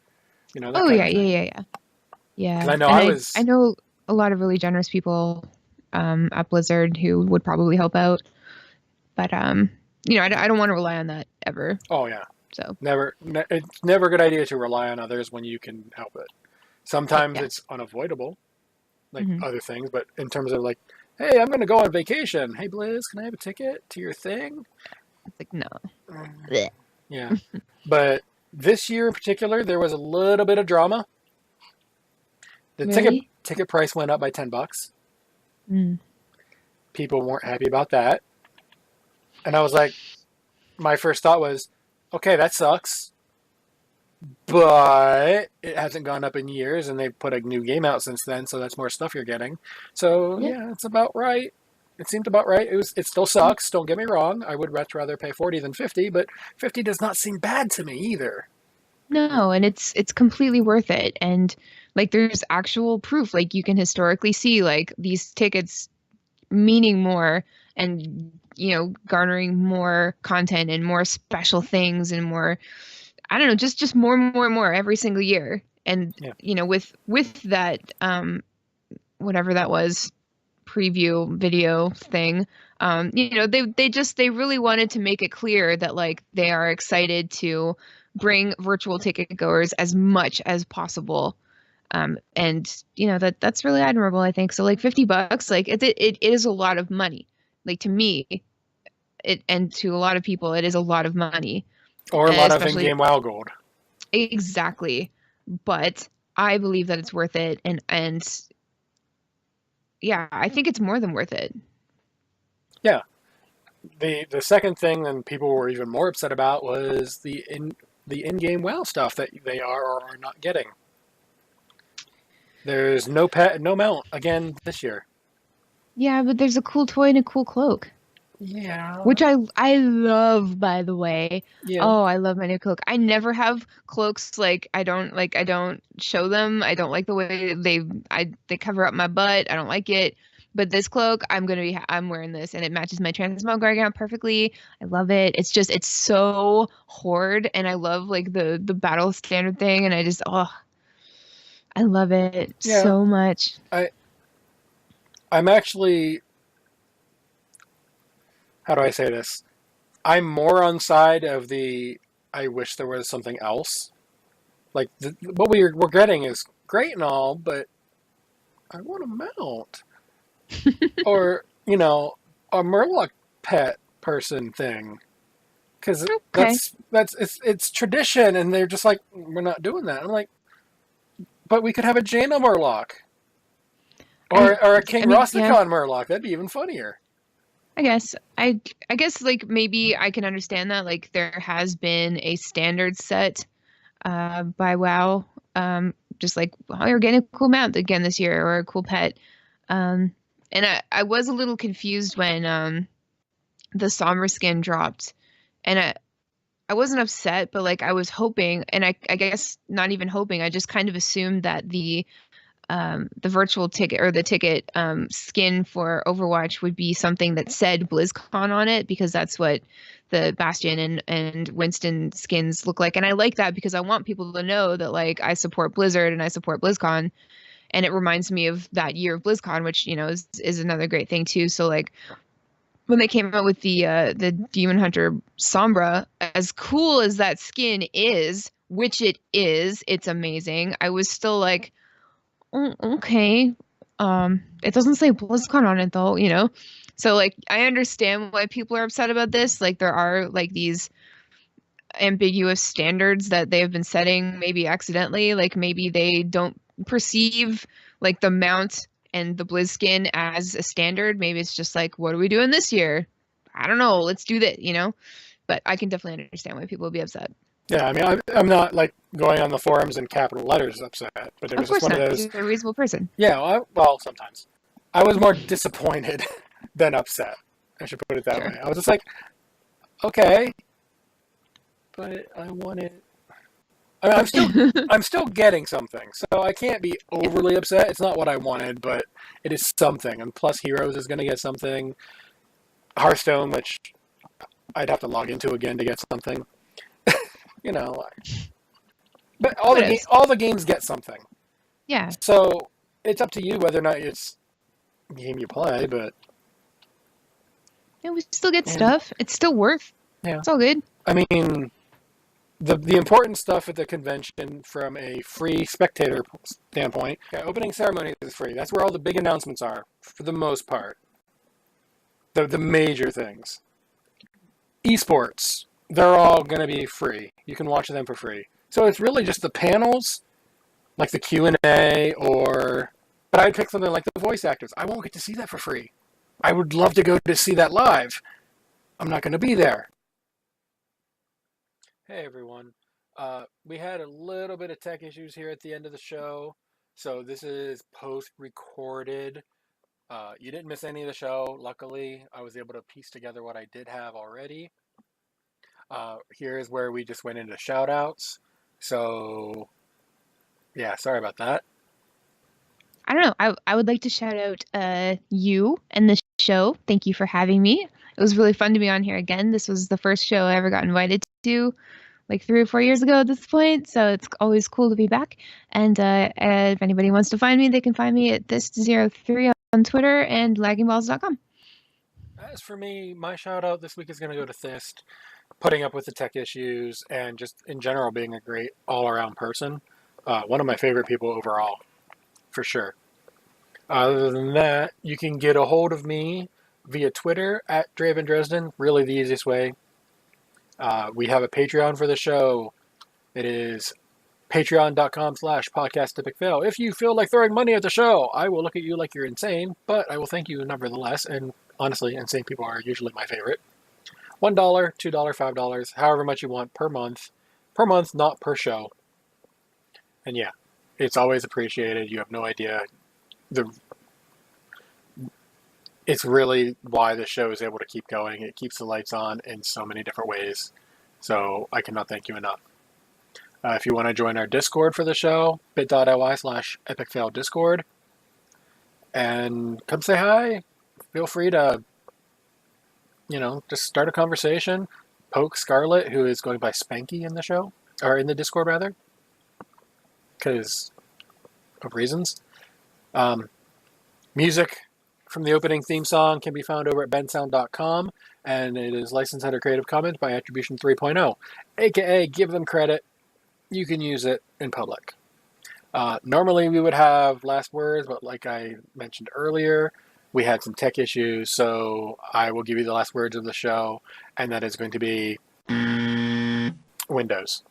Oh yeah. Yeah. I know I know a lot of really generous people at Blizzard who would probably help out, but I don't want to rely on that ever. Oh yeah. So it's never a good idea to rely on others when you can help it. Sometimes it's unavoidable, like other things, but in terms of like, hey, I'm going to go on vacation. Hey, Blizz, can I have a ticket to your thing? It's like, no. Yeah. But this year in particular, there was a little bit of drama. The ticket price went up by $10. people weren't happy about that. And I was like, my first thought was, okay, that sucks. But it hasn't gone up in years, and they've put a new game out since then, so that's more stuff you're getting. So, yeah, it's about right. It seemed about right. It still sucks, don't get me wrong. I would much rather pay 40 than 50, but 50 does not seem bad to me either. No, and it's completely worth it. And like there's actual proof. Like you can historically see like these tickets meaning more and garnering more content and more special things and more, I don't know, just more and more and more every single year. And with that whatever that was, preview video thing, they really wanted to make it clear that like they are excited to bring virtual ticket goers as much as possible. And that's really admirable, I think. So like $50, like it is a lot of money. Like to me, and to a lot of people, it is a lot of money. Or a lot of in-game WoW gold. Exactly. But I believe that it's worth it, and yeah, I think it's more than worth it. Yeah. The second thing that people were even more upset about was the in-game WoW stuff that they are or are not getting. There's no pet, no mount again this year. Yeah, but there's a cool toy and a cool cloak. Yeah. Which I love, by the way. Yeah. Oh, I love my new cloak. I never have cloaks I don't show them. I don't like the way they cover up my butt. I don't like it. But this cloak, I'm wearing this, and it matches my transmogrifier gown perfectly. I love it. It's so horde, and I love like the battle standard thing, and I love it so much. I'm actually, how do I say this? I'm more on side of I wish there was something else. Like what we're getting is great and all, but I want a mount. Or, a Murloc pet person thing. Because it's tradition, and they're just like, we're not doing that. I'm like, but we could have a Jaina Murloc. Or a King Rosticon Murloc. That'd be even funnier. I guess. I guess like maybe I can understand that. Like there has been a standard set by WoW. Just like, oh, you're getting a cool mount again this year, or a cool pet. And I was a little confused when the Sombra skin dropped. And I wasn't upset, but like I was hoping, and I guess not even hoping, I just kind of assumed that the virtual ticket or the ticket skin for Overwatch would be something that said BlizzCon on it, because that's what the Bastion and Winston skins look like. And I like that because I want people to know that like I support Blizzard and I support BlizzCon. And it reminds me of that year of BlizzCon, which, is another great thing too. So like when they came out with the Demon Hunter Sombra, as cool as that skin is, which it is, it's amazing. I was still like, oh, okay. It doesn't say BlizzCon on it though, So like I understand why people are upset about this. Like there are like these ambiguous standards that they have been setting, maybe accidentally. Like maybe they don't perceive like the mount and the Blizz skin as a standard. Maybe it's just like, what are we doing this year? I don't know. Let's do that, But I can definitely understand why people would be upset. Yeah, I mean, I'm not like going on the forums in capital letters upset, but there was just one of those. You're a reasonable person. Yeah, well, sometimes. I was more disappointed than upset. I should put it that way. I was just like, okay, but I wanted. I mean, I'm still getting something, so I can't be overly upset. It's not what I wanted, but it is something. And plus, Heroes is going to get something. Hearthstone, which I'd have to log into again to get something. But all the games get something. Yeah. So it's up to you whether or not it's the game you play, but yeah, we still get stuff. It's still worth. Yeah. It's all good. I mean, the important stuff at the convention from a free spectator standpoint, opening ceremony is free. That's where all the big announcements are, for the most part. The major things. Esports, they're all going to be free. You can watch them for free. So it's really just the panels, like the Q&A, but I'd pick something like the voice actors. I won't get to see that for free. I would love to go to see that live. I'm not going to be there. Hey everyone. We had a little bit of tech issues here at the end of the show, so this is post-recorded. You didn't miss any of the show. Luckily, I was able to piece together what I did have already. Here is where we just went into shout outs. So, yeah, sorry about that. I don't know. I would like to shout out you and the show. Thank you for having me. It was really fun to be on here again. This was the first show I ever got invited to, like 3 or 4 years ago at this point. So it's always cool to be back. And if anybody wants to find me, they can find me at Thyst03 on Twitter and laggingballs.com. As for me, my shout out this week is going to go to Thyst, putting up with the tech issues and just in general being a great all around person. One of my favorite people overall, for sure. Other than that, you can get a hold of me via Twitter at Draven Dresden, really the easiest way. We have a Patreon for the show. It is patreon.com/podcastepicfail. If you feel like throwing money at the show, I will look at you like you're insane, but I will thank you nevertheless. And honestly, insane people are usually my favorite. $1, $2, $5, however much you want per month. Per month, not per show. And yeah, it's always appreciated. You have no idea. It's really why the show is able to keep going. It keeps the lights on in so many different ways. So I cannot thank you enough. If you want to join our Discord for the show, bit.ly/epicfaildiscord. And come say hi. Feel free to, just start a conversation. Poke Scarlet, who is going by Spanky in the show, or in the Discord rather, because of reasons. Music from the opening theme song can be found over at bensound.com, and it is licensed under Creative Commons by Attribution 3.0, aka give them credit. You can use it in public. Normally we would have last words, but like I mentioned earlier, we had some tech issues, so I will give you the last words of the show, and that is going to be Windows.